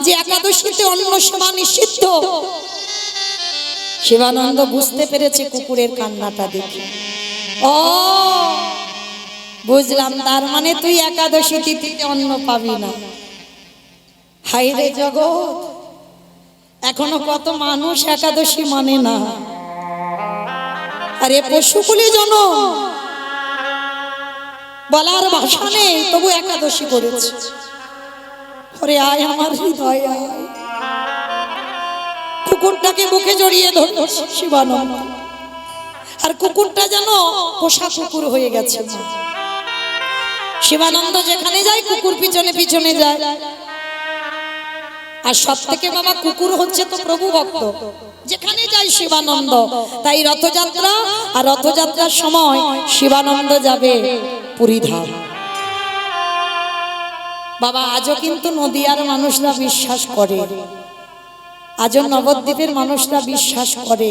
যে একাদশীতে অন্ন সেবা নিষিদ্ধ। শিবানন্দ বুঝতে পেরেছে কুকুরের কান্নাটা দেখে। ও বুঝলাম, তার মানে তুই একাদশী তিথিতে অন্ন পাবি না। হাই রে জগৎ, এখনো কত মানুষ একাদশী মানে না। আরে পশুকুলি জন, বলার ভাষা নেই, তবু একাদশী করেছে। ওরে আয় আমার হৃদয় আয়। কুকুরটাকে বুকে জড়িয়ে ধরল শিবানন্দ, আর কুকুরটা যেন পোষা কুকুর হয়ে গেছে। শিবানন্দ যেখানে যায় কুকুর পিছনে পিছনে যায়। আর সব থেকে বাবা কুকুর হচ্ছে তো প্রভু ভক্ত, যেখানে যায় শিবানন্দ। তাই রথযাত্রা, আর রথযাত্রার সময় শিবানন্দ যাবে পুরীধাম। বাবা আজও কিন্তু নদিয়ার মানুষরা বিশ্বাস করে, আজও নবদ্বীপের মানুষরা বিশ্বাস করে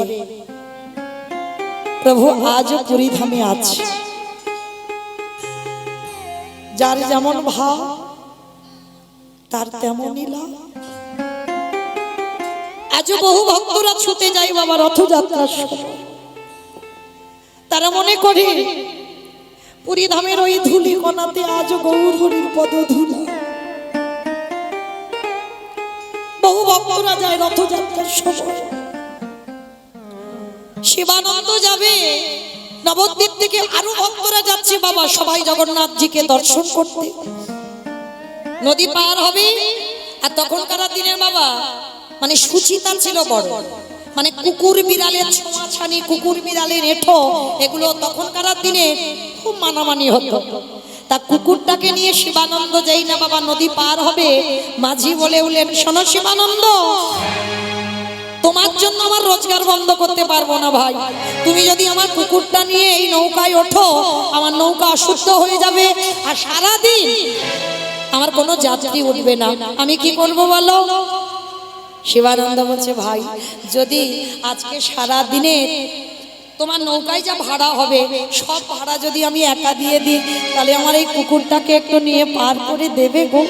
প্রভু আজও পুরীধামে আছে। যার যেমন ভাব তার তেমনই লাভ। আজও বহু ভক্তরা ছুটে যায় বাবা রথযাত্রার সময়। তারা মনে করে পুরীধামের ওই ধুলি কণাতে আজও গৌর হরির পদধূলা। বহু ভক্তরা যায় রথযাত্রার সময়। শিবানন্দ যাবে, নবদ্বীপ থেকে আরো ভক্তরা যাচ্ছে বাবা, সবাই জগন্নাথজিকে দর্শন করতে। নদী পার হবে, আর তখনকার দিনে বাবা মানে সুচিতা ছিল বড়, মানে কুকুর বিড়ালের ছোঁয়াছানি, কুকুর বিড়ালের এঁঠো, এগুলো তখনকার দিনে খুব মানামানি হতো। তা কুকুরটাকে নিয়ে শিবানন্দ যেই না বাবা নদী পার হবে, মাঝি বলে উঠলেন, শোনো শিবানন্দ, তোমার জন্য আমার রোজগার বন্ধ করতে পারবো না ভাই। তুমি যদি আমার কুকুরটা নিয়ে এই নৌকায় ওঠো, আমার নৌকা অশুদ্ধ হয়ে যাবে, আর সারাদিন আমার কোনো যাত্রী উঠবে না। আমি কি করবো বলো? শিবানন্দ বলছে, ভাই যদি আজকে সারা দিনে তোমার নৌকায় যা ভাড়া হবে, সব ভাড়া যদি আমি একা দিয়ে দিই, তাহলে আমার এই কুকুরটাকে একটু নিয়ে পার করে দেবে গো,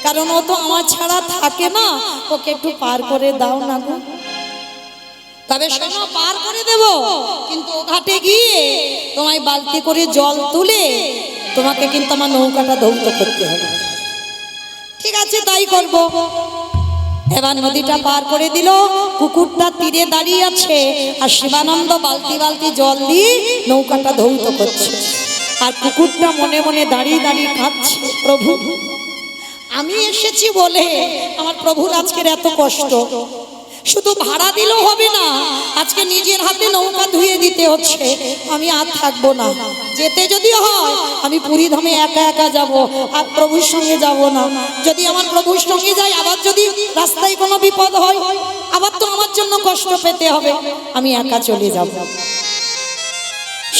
কারণ ও তো আমার ছাড়া থাকে না, ওকে একটু পার করে দাও না গো। তবে শোনো, পার করে দেব, কিন্তু ও ঘাটে গিয়ে তোমায় বালতি করে জল তুলে তোমাকে কিন্তু আমার নৌকাটা ধৌত করতে হবে। ঠিক আছে, তাই করব। এবার নদীটা পার করে দিল, কুকুরটা তীরে দাঁড়িয়ে আছে, আর শিবানন্দ বালতি বালতি জল দিয়ে নৌকাটা ধৌত করছে। আর কুকুরটা মনে মনে দাঁড়িয়ে দাঁড়িয়ে কাঁদছে, প্রভু আমি এসেছি বলে আমার প্রভুর আজকের এত কষ্ট। শুধু ভাড়া দিলেও হবে না, আজকে নিজের হাতে নৌকা ধুয়ে দিতে হচ্ছে। আমি আর থাকবো না, যেতে যদি হয় আমি পুরীধামে একা একা যাব, আর প্রভুর সঙ্গে যাব না। যদি আমার প্রভুর সঙ্গে যাই, আবার যদি রাস্তায় কোনো বিপদ হয়, আবার তো আমার জন্য কষ্ট পেতে হবে, আমি একা চলে যাব।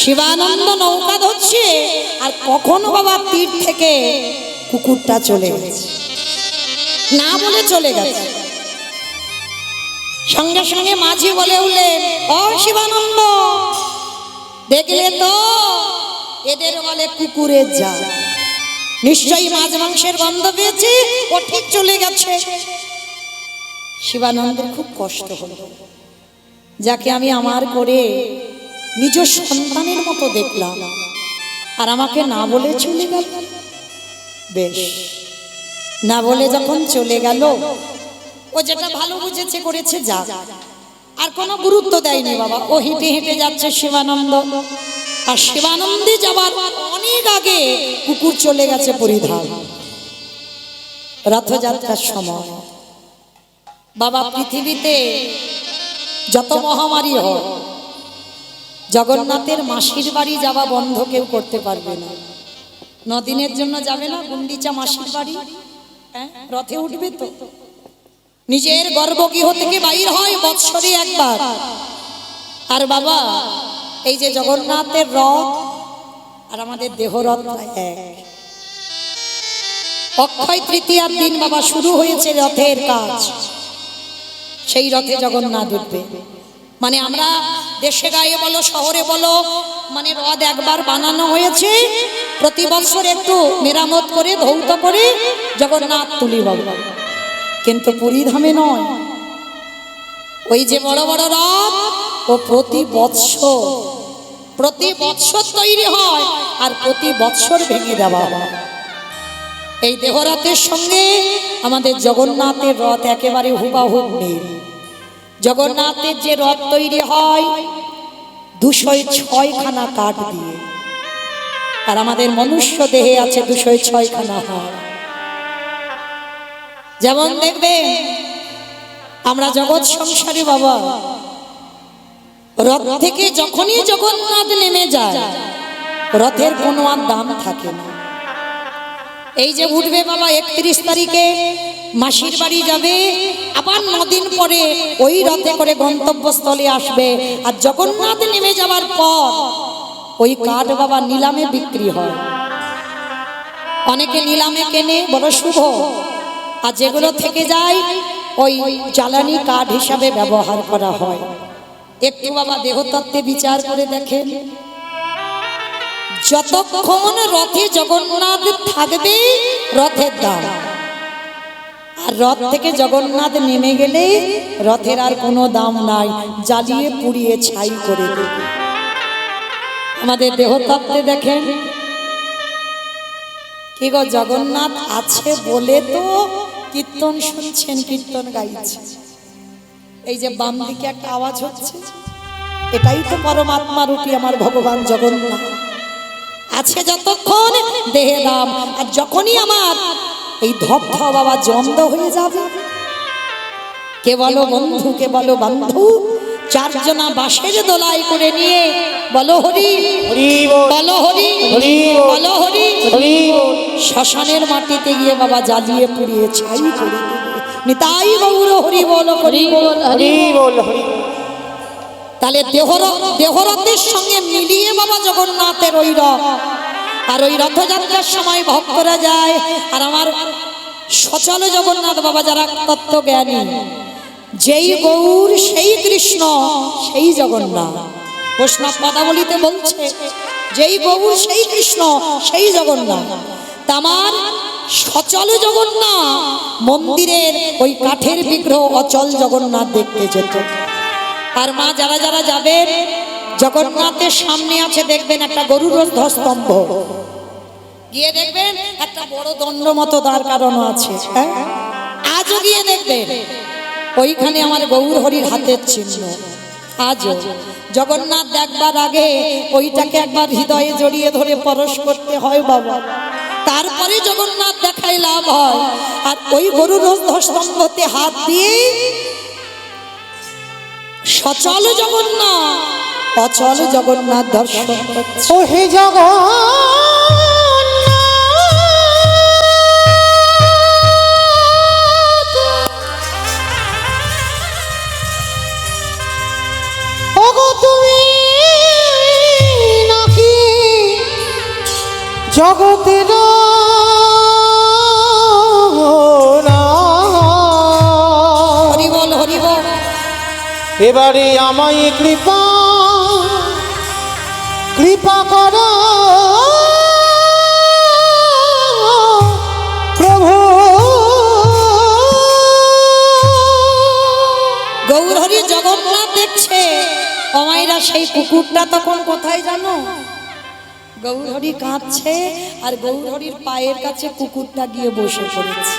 শিবানন্দ নৌকা ধরছে, আর কখনো বাবা তীর থেকে কুকুরটা চলে গেছে, না বলে চলে গেছে। সঙ্গে সঙ্গে মাঝি বলে উঠলেন, ও শিবানন্দ, দেখলে তো এদের বলে কুকুরের জাত, নিশ্চয়ই মাছ মাংসের গন্ধ পেয়েছে, ও ঠিক চলে গেছে। শিবানন্দের খুব কষ্ট হলো, যাকে আমি আমার করে নিজ সন্তানের মতো দেখলাম, আর আমাকে না বলে চলে গেল। বেশ, না বলে যখন চলে গেল, ও যেটা ভালো বুঝেছে করেছে, যা, আর কোনো গুরুত্ব দেয়নি বাবা। ও হেঁটে হেঁটে যাচ্ছে শিবানন্দ, আর শিবানন্দে যাবার অনেক আগে কুকুর চলে গেছে পুরীধাম। রথযাত্রার সময় বাবা পৃথিবীতে যত মহামারী হয়, জগন্নাথের মাসির বাড়ি যাওয়া বন্ধ কেউ করতে পারবে না। 9 দিনের জন্য যাবে না গুন্ডিচা মাসির বাড়ি, রথে উঠবে তো, নিজের গর্ভগৃহ থেকে বাইর হয় বৎসরে একবার। আর বাবা এই যে জগন্নাথের রথ আর আমাদের দেহরথ এক। অক্ষয় তৃতীয়ার দিন বাবা শুরু হয়েছে রথের কাজ, সেই রথে জগন্নাথ উঠবে। মানে আমরা দেশে গায়ে বলো শহরে বলো, মানে রথ একবার বানানো হয়েছে, প্রতি বছর একটু মেরামত করে ধৌত করে জগন্নাথ তুলি বাবা। কিন্তু পুরীধামে নয়। ওই যে বড় বড় রথ ও প্রতি বৎসর তৈরি হয় আর প্রতি বৎসর ভেঙে দেওয়া হয়। এই দেহরথের সঙ্গে আমাদের জগন্নাথের রথ একেবারে হুবাহুব মিল। জগন্নাথের যে রথ তৈরি হয় 206 খানা কাঠ দিয়ে, আর আমাদের মনুষ্য দেহে আছে 206 খানা হাড়। যেমন দেখবেন আমরা জগৎ সংসারে বাবা, রথ থেকে যখনই জগন্নাথ নেমে যায় রথের কোনো আর দাম থাকে না। এই যে উঠবে বাবা 31 তারিখে মাসির বাড়ি যাবে, আবার 9 দিন পরে ওই রথে করে গন্তব্যস্থলে আসবে, আর জগন্নাথ নেমে যাওয়ার পর ওই কাঠ বাবা নিলামে বিক্রি হয়। অনেকে নিলামে কেনে, বড় শুভ। আর যেগুলো থেকে যায় ওই জ্বালানি কাঠ হিসাবে ব্যবহার করা হয়। একটু বাবা দেহতত্ত্বে বিচার করে দেখেন, যতক্ষণ রথে জগন্নাথ থাকবে রথের দাম, আর রথ থেকে জগন্নাথ নেমে গেলে রথের আর কোনো দাম নাই, জ্বালিয়ে পুড়িয়ে ছাই করে দেবে। আমাদের দেহতত্ত্বে দেখেন কি গো, জগন্নাথ আছে বলে তো কীর্তন শুনছেন, কীর্তন গাইছে। এই যে বাম দিকে একটা আওয়াজ হচ্ছে, এটাই তো পরমাত্মা রূপী আমার ভগবান জগন্নাথ আছে যতক্ষণ দেহে দাম। আর যখনই আমার এই ধপ্ধ বাবা জন্দ হয়ে যাবে, কে বলো বন্ধু, কে বলো বান্ধু, 4 জনা বাঁশের দোলাই করে নিয়ে বলো হরি বলো হরি বলো হরি, শ্মশানের মাটিতে গিয়ে বাবা জ্বালিয়ে পুড়িয়ে ছাই করে দেবে। নিতাই গৌর হরি বল হরি বল হরি বল হরি। তাহলে দেহরথের সঙ্গে মিলিয়ে বাবা জগন্নাথের ওই রথ, আর ওই রথযাত্রার সময় ভক্তরা যায়। আর আমার সচল জগন্নাথ বাবা যারা তত্ত্বজ্ঞানী, যেই গৌর সেই কৃষ্ণ সেই জগন্নাথ। বৈষ্ণব পদাবলিতে বলছে যেই গৌর সেই কৃষ্ণ সেই জগন্নাথ। আমার সচল জগন্নাথ মন্দিরের ওই কাঠের বিগ্রহ অচল জগন্নাথ দেখতে যেত। আর মা যারা যারা যাবেন, জগন্নাথের সামনে আছে দেখবেন একটা গরুর ধ্বস্তম্ভ, গিয়ে দেখবেন একটা বড় দণ্ড মতো দাঁড় করানো আছে। আজও গিয়ে দেখবেন ওইখানে আমার গৌর হরির হাতের চিহ্ন। আজও জগন্নাথ দেখবার আগে ওইটাকে একবার হৃদয়ে জড়িয়ে ধরে পরশ করতে হয় বাবা, তারপরে জগন্নাথ দেখাই লাভ হয়। আর ওই গরুর ধ্বস্তম্ভতে হাত দিয়ে সচল জগন্নাথ অচল জগন্নাথ দর্শন করছে। ও হে জগন্নাথ, ওগো তুমি নাকি জগতের হরি বল হরি বল। এবারে আমায় কৃপা করো প্রভু। গৌর হরি জগন্নাথ দেখছে, অমাইরা সেই কুকুরটা তখন কোথায় জানো? গৌর হরি কাঁদছে, আর গৌর হরির পায়ের কাছে কুকুরটা গিয়ে বসে পড়েছে।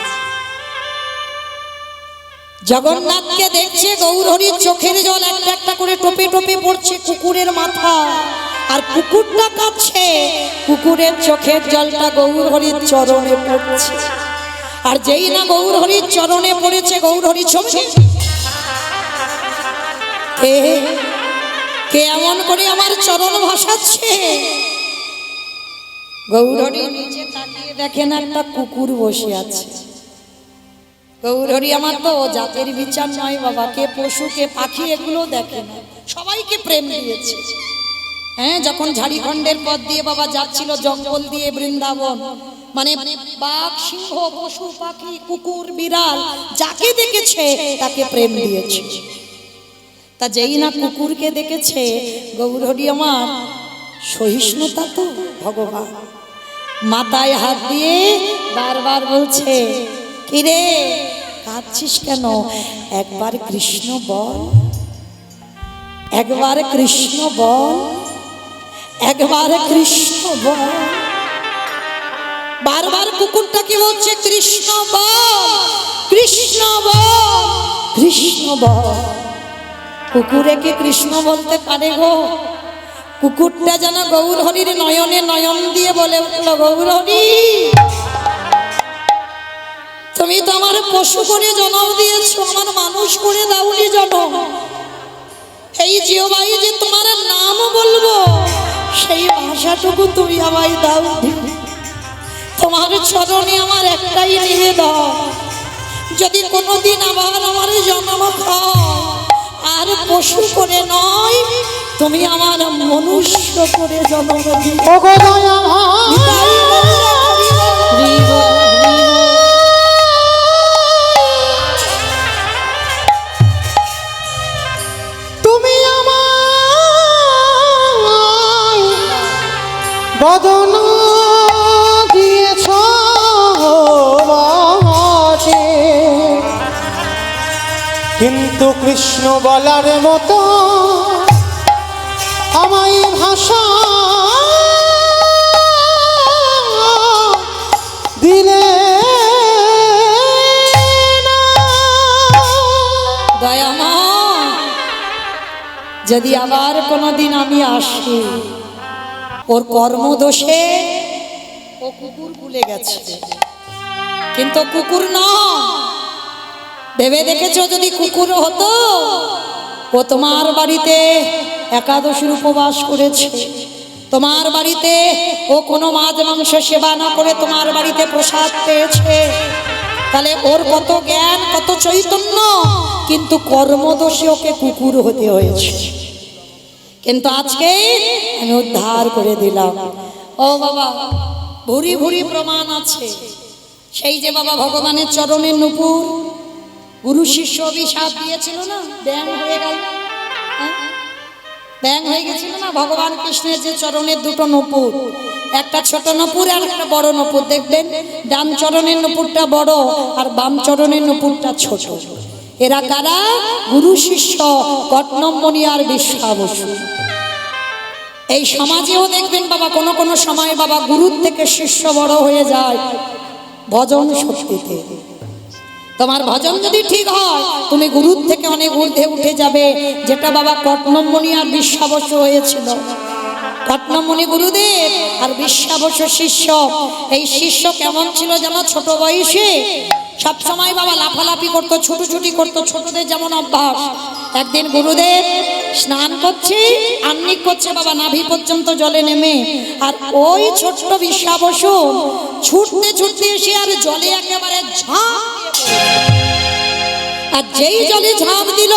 জগন্নাথকে দেখছে, গৌর হরির চোখের জল একটা একটা করে টোপে টোপে পড়ছে কুকুরের মাথা, আর কুকুরটা কাঁদছে, কুকুরের চোখের জলটা গৌর হরির চরণে পড়ছে। আর যেই না গৌর হরির চরণে পড়েছে, গৌর হরি চমকে, কে এমন করে আমার চরণ ভাসাচ্ছে? গৌর হরি নিচে তাকিয়ে দেখেন একটা কুকুর বসে আছে। গৌর হরি আমার তো জাতের বিচার নয় বাবা, কে পশু কে পাখি এগুলো দেখে না, সবাইকে প্রেম দিয়েছে। হ্যাঁ, যখন ঝাড়িখণ্ডের পথ দিয়ে বাবা যাচ্ছিল জঙ্গল দিয়ে বৃন্দাবন, মানে বাঘ সিংহ পশু পাখি কুকুর বিড়াল যাকে দেখেছে তাকে প্রেম দিয়েছে। তা যেই না কুকুরকে দেখেছে, গৌর হরি আমার সহিষ্ণুতা তো ভগবান, মাথায় হাত দিয়ে বারবার বলছে, কিরে কাঁদছিস হাসছিস কেন? একবার কৃষ্ণ বল, একবার কৃষ্ণ বল, একবার কৃষ্ণ বল। বারবার কুকুরটাকে বলছে কৃষ্ণ বল, কৃষ্ণ বল, কৃষ্ণ বল। কুকুরে কি কৃষ্ণ বলতে পারে গো? কুকুরটা যেন গৌর হরির নয়নে নয়ন দিয়ে বলে উঠল, গৌর হরি, তুমি তো আমার পশু করে জন্ম দিয়েছো, আমার মানুষ করে দাওনি জন্ম। এই জিওবাই যে তোমার নাম বলবো, সেই ভাষাটুকু তুমি আমায় দাও। তোমার চরণে আমার একটাই নিবেদন, যদি কোনোদিন আবার আমার জন্ম খাও, আর পশু করে নয়, তুমি আমার মনুষ্য করে জন্ম দিও। তুমি আমার বদন দিয়েছ বটে, কিন্তু কৃষ্ণ বলার মতো আমায় ভাষা দিলে না। দয়াময়, যদি আবার কোনোদিন আমি আসি, ওর কর্মদোষে ও কুকুর ভুলে গেছে, কিন্তু কুকুর না। ভেবে দেখেছো যদি কুকুর হতো, ও তোমার বাড়িতে একাদশীর উপবাস করেছে, তোমার বাড়িতে ও কোনো মাছ মাংস সেবা না করে তোমার বাড়িতে প্রসাদ পেয়েছে, তাহলে ওর কত জ্ঞান, কত চৈতন্য, কিন্তু কর্মদোষে ওকে কুকুর হতে হয়েছে। কিন্তু আজকে আমি উদ্ধার করে দিলাম। ও বাবা, ভুরি ভুরি প্রমাণ আছে। সেই যে বাবা ভগবানের চরণের নুপুর, গুরু শিষ্য অভিশাপ দিয়েছিল না, ব্যাং হয়ে গেল, ব্যাং হয়ে গেছিল না। ভগবান কৃষ্ণের যে চরণের দুটো নুপুর, একটা ছোট নুপুর আর একটা বড় নুপুর, দেখবেন ডান চরণের নুপুরটা বড় আর বাম চরণের নুপুরটা ছোট। এরা কারা? গুরু শিষ্য কটনমণি আর বিশ্বাবসু। এই সমাজেও দেখবেন বাবা কোনো কোনো সময় বাবা গুরুর থেকে শিষ্য বড় হয়ে যায় ভজন শক্তিতে। তোমার ভজন যদি ঠিক হয়, তুমি গুরুর থেকে অনেক ঊর্ধ্বে উঠে যাবে, যেটা বাবা কটনমণি আর বিশ্বাবসু হয়েছিল। কটনমণি গুরুদেব আর বিশ্বাবসু শিষ্য। এই শিষ্য কেমন ছিল যেন? ছোট বয়সে সব সময় বাবা লাফালাফি করতো, ছুটোছুটি করতো, ছোটদের যেমন অভ্যাস। একদিন গুরুদেব স্নান করছে, আহ্নিক করছে বাবা নাভি পর্যন্ত জলে নেমে, আর ওই ছোট্ট বিশ্বাবসু ছুটতে ছুটতে এসে আর জলে একেবারে ঝাঁপ, আর যেই জলে ঝাঁপ দিল,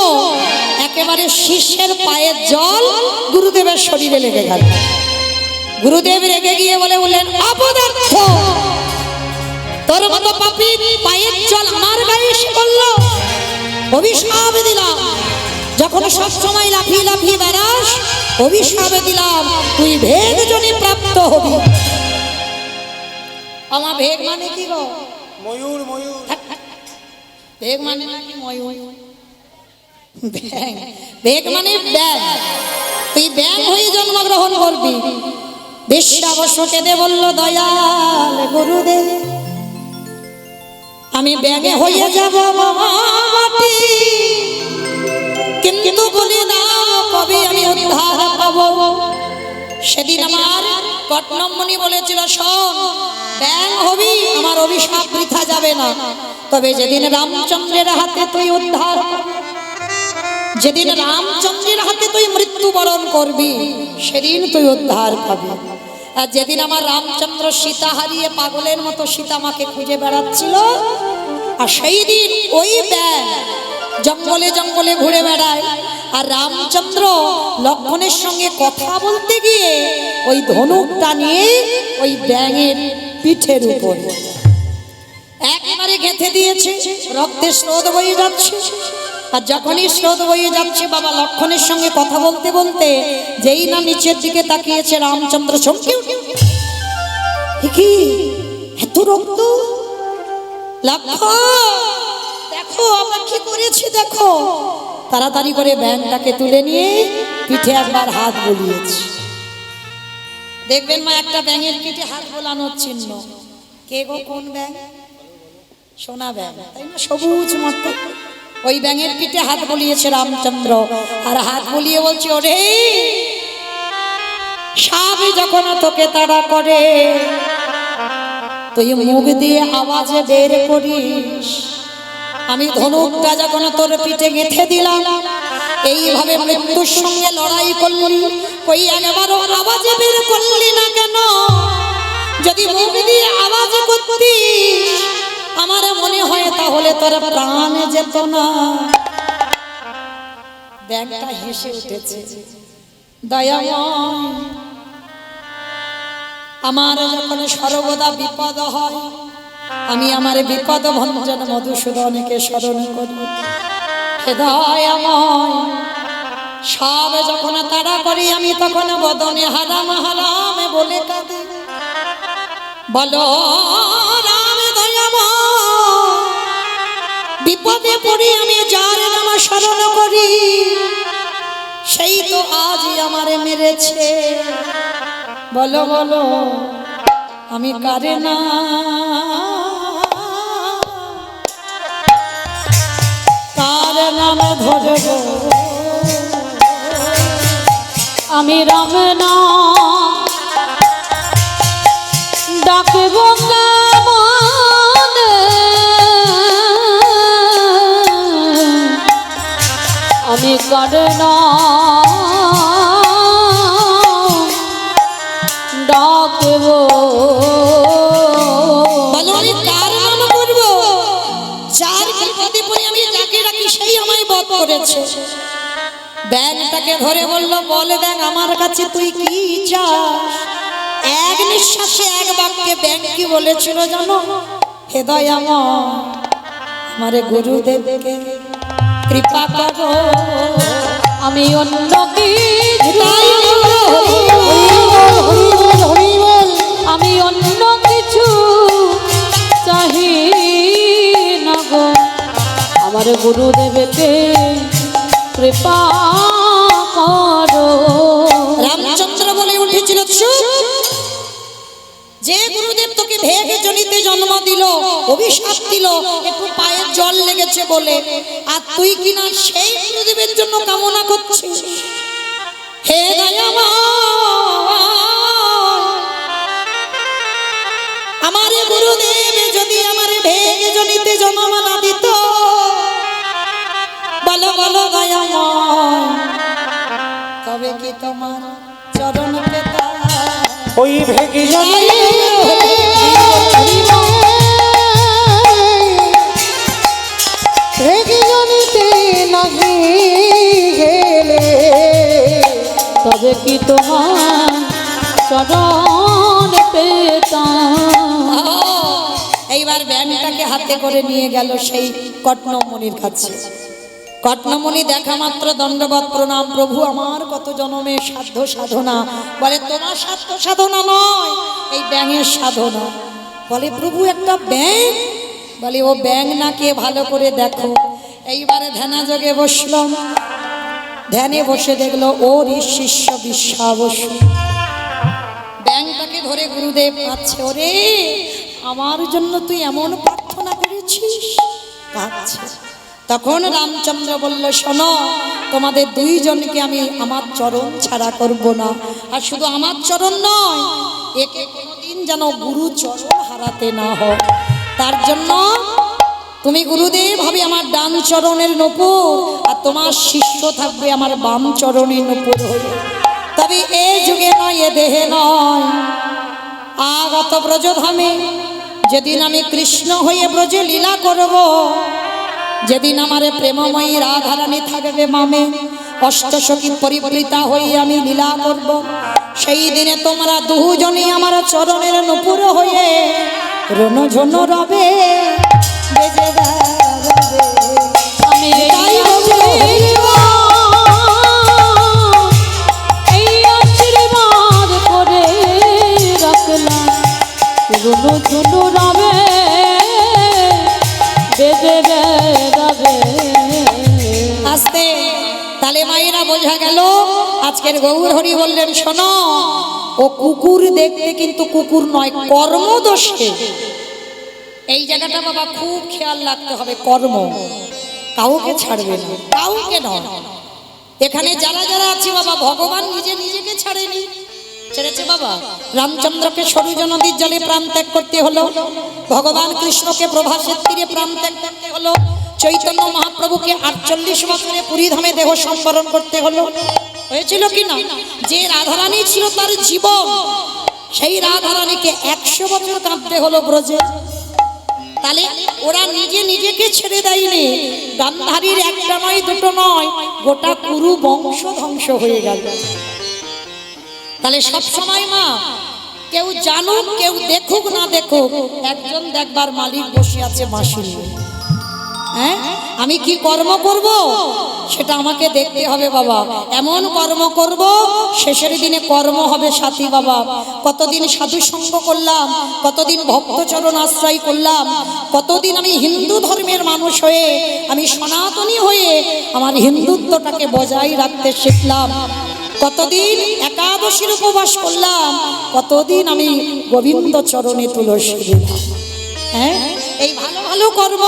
একেবারে শিষ্যের পায়ের জল গুরুদেবের শরীরে লেগে গেল। গুরুদেব রেগে গিয়ে বললেন, অপদার্থ, তোর মতো পাপী পায়ের জল আমার গায়ে এসে পড়লো, অভিশাপ দিলাম। যখন সব সময় লাফিয়ে লাফিয়ে বেড়াস, অভিশাপ দিলাম, তুই ভেগ জনে প্রাপ্ত হবি। আমার ভেগ মানে কি গো? ময়ূর। ময়ূর ভেগ মানে নাকি ময়ূর? ব্যাং, ভেগ মানে ব্যাং। তুই ব্যাং হয়ে জন্মগ্রহণ করবি। বিশ্বাবসু কেঁদে বলল, দয়াল গুরুদেব, আমি ব্যাঙে হয়ে যাব মাটি, কিন্তু বলি না কবে আমি উদ্ধার পাবো। সেদিন আমার কটনমণি বলেছিল, শোন, ব্যাং হবি, আমার অভিশাপ বৃথা যাবে না, তবে যেদিন রামচন্দ্রের হাতে তুই উদ্ধার, যেদিন রামচন্দ্রের হাতে তুই মৃত্যুবরণ করবি, সেদিন তুই উদ্ধার পাবি। আর যেদিন আমার রামচন্দ্র সীতা হারিয়ে পাগলের মতো সীতা মাকে খুঁজে বেড়াচ্ছিল, আর সেই দিন ওই ব্যাং জঙ্গলে জঙ্গলে ঘুরে বেড়ায়, আর রামচন্দ্র লক্ষ্মণের সঙ্গে কথা বলতে গিয়ে ওই ধনুকটা নিয়ে ওই ব্যাঙের পিঠের উপর একেবারে গেঁথে দিয়েছে, রক্তের স্রোত বয়ে যাচ্ছে। আর যখনই স্রোত বয়ে যাচ্ছে, বাবা লক্ষ্মণের সঙ্গে কথা বলতে বলতে যেই না নিচের দিকে তাকিয়েছে, রামচন্দ্র চমকে উঠে, এত রক্ত! লক্ষ্মণ, দেখো আমরা কি করেছি দেখো। তাড়াতাড়ি করে ব্যাংটাকে তুলে নিয়ে পিঠে একবার হাত বুলিয়েছি। দেখবেন মা একটা ব্যাঙের পিঠে হাত বোলানোর চিহ্ন। কে গো কোন ব্যাঙ? সোনা ব্যাঙ, তাই না? সবুজ মতো ওই ব্যাঙের পিঠে হাত বুলিয়েছে রামচন্দ্র। আর হাত বুলিয়ে বলছে, ওরে সাপ যখন তোকে তাড়া করে তুই মুখ দিয়ে আওয়াজ বের করিস। আমি ধনুকটা যখন তোর পিঠে গেঁথে দিলাম, এইভাবে মৃত্যুর সঙ্গে লড়াই করলি, ওই একবারও আওয়াজ বের করলি না কেন? যদি মুখ দিয়ে আওয়াজ করতিস আমার মনে হয় তাহলে তোর প্রাণ যেত না। ব্যাংটা হেসে উঠেছে। দয়াময়, আমার যখন সর্বদা বিপদ হয় আমি আমার বিপদ ভঞ্জন মধুসূদনকে স্মরণ করি। হে দয়াময়, সব যখন তাড়া করি আমি তখন বদনে হারাম হারাম বলে কাঁদি। বলো রাম দয়াময়, বিপদে পড়ি আমি যার নাম স্মরণ করি সেই তো আজই আমারে মেরেছে। বলো বলো আমি কারে না কার নাম ধরব? আমি রাম নাম ডাকব কেমনে? আমি কার নাম ডাকব? বলো আমি কার নাম করব? যার বিপদে পড়ে আমি যাকে ডাকি সেই আমায় বধ করেছে। ব্যাংটাকে ধরে বলল, বলে ব্যাং আমার কাছে তুই কি চাস? এক নিঃশ্বাসে এক বাক্যে ব্যাং কি বলেছিল জানো? হে দয়াময়, আমারে গুরুদেবকে কৃপা করো। আমি অন্য কি আমি অন্য কিছু চাহি না গো, আমার গুরুদেবকে কৃপা করো। রামচন্দ্র বলে উঠেছিল, চুপ! যে গুরুদেব তোকে ভেগে জনিতে জন্ম দিল, অভিশাপ দিল একটু পায়ের জল লেগেছে বলে, আর তুই কিনা সেই গুরুদেবের জন্য কামনা করছিস? হে দয়াময়, আমারে গুরুদেব যদি আমারে ভেগে জনিতে জন্ম না দিত, বলো বলো দয়াময়, তবে কি তোমার চরণ পেতাম? ওই ভেগে জানি ভেগে জানিতে নাহি গেলে তবে কি তোমার চরণ পেতাম। এইবার ব্যাংটাকে হাতে করে নিয়ে গেল সেই কটনমণির কাছে। কটনমণি দেখা মাত্র দণ্ডবত প্রণাম, প্রভু আমার কত জনমের সাধ্য সাধনা। বলে তোমার সাধ্য সাধনা নয়, এই ব্যাঙের সাধনা। বলে প্রভু একটা ব্যাঙ? বলে ও ব্যাঙ না, কে ভালো করে দেখো। এইবারে ধ্যানাযোগে বসলাম, ধ্যানে বসে দেখলো ওর শিষ্য বিশ্বাবসু। ব্যাঙটাকে ধরে গুরুদেব কাঁদছে, ওরে আমার জন্য তুই এমন প্রার্থনা করেছিস? কাঁদছে। তখন রামচন্দ্র বলল, শোনো, তোমাদের দুইজনকে আমি আমার চরণ ছাড়া করব না। আর শুধু আমার চরণ নয়, একে কোনোদিন যেন গুরু চরণ হারাতে না হয়, তার জন্য তুমি গুরুদেব হবে আমার ডান চরণের নূপুর, আর তোমার শিষ্য থাকবে আমার বাম চরণের নূপুর হয়ে। তবে এ যুগে নয়, এ দেহে নয়, আগত ব্রজধামে যেদিন আমি কৃষ্ণ হয়ে ব্রজে লীলা করব, যেদিন আমার প্রেমময়ী রাধারানী থাকবে মামে, অষ্টসখী পরিবৃতা হয়ে আমি লীলা করব, সেই দিনে তোমরা দুজনই আমার চরণের নূপুর হয়ে রণঝন রবে বেজে বেড়াবে। আমি তাই বলবো, এই আশীর্বাদ করে রাখলাম, রুনু ঝুনু রবে বেজে বেড়া রে। আস্তে তালে মায়েরা বোঝা গেল আজকের গৌর হরি বললেন শোনো, ও কুকুর দেখতে কিন্তু কুকুর নয়, কর্মদোষে। এই জায়গাটা বাবা খুব খেয়াল রাখতে হবে, কর্ম কাউকে ছাড়বে না, কাউকে নয়। এখানে যারা যারা আছে বাবা, ভগবান নিজে নিজেকে ছাড়েনি, ছেড়েছে বাবা। রামচন্দ্রকে সরযূ নদীর জলে প্রাণ ত্যাগ করতে হলো, ভগবান কৃষ্ণকে প্রভাসের তীরে প্রাণ ত্যাগ করতে হলো, চৈতন্য মহাপ্রভুকে 48 বছরে পুরীধামে দেহ সম্বরণ করতে হলো। হয়েছিল কি না? যে রাধারানী ছিল তার জীবন, সেই রাধারানীকে 100 বছর কাঁদতে হলো ব্রজে। তাহলে ওরা নিজে নিজেকে ছেড়ে দেয়নি, গান্ধারীর একটা নয় দুটো নয়, গোটা কুরু বংশ ধ্বংস হয়ে গেল। তাহলে সব সময় মা, কেউ জানুক কেউ দেখুক না দেখুক, একজন দেখবার মালিক বসে আছে মাসি নিয়ে। হ্যাঁ, আমি কি কর্ম করব সেটা আমাকে দেখতে হবে বাবা। এমন কর্ম করব শেষের দিনে কর্ম হবে সাথী বাবা। কতদিন সাধু সঙ্গ করলাম, কতদিন ভক্তচরণ আশ্রয় করলাম, কতদিন আমি হিন্দু ধর্মের মানুষ হয়ে, আমি সনাতনী হয়ে আমার হিন্দুত্বটাকে বজায় রাখতে শিখলাম। কতদিন একাদশীর উপবাস করলাম, কতদিন আমি গোবিন্দ চরণে তুলসী দিলাম। হ্যাঁ, এই ভালো ভালো কর্ম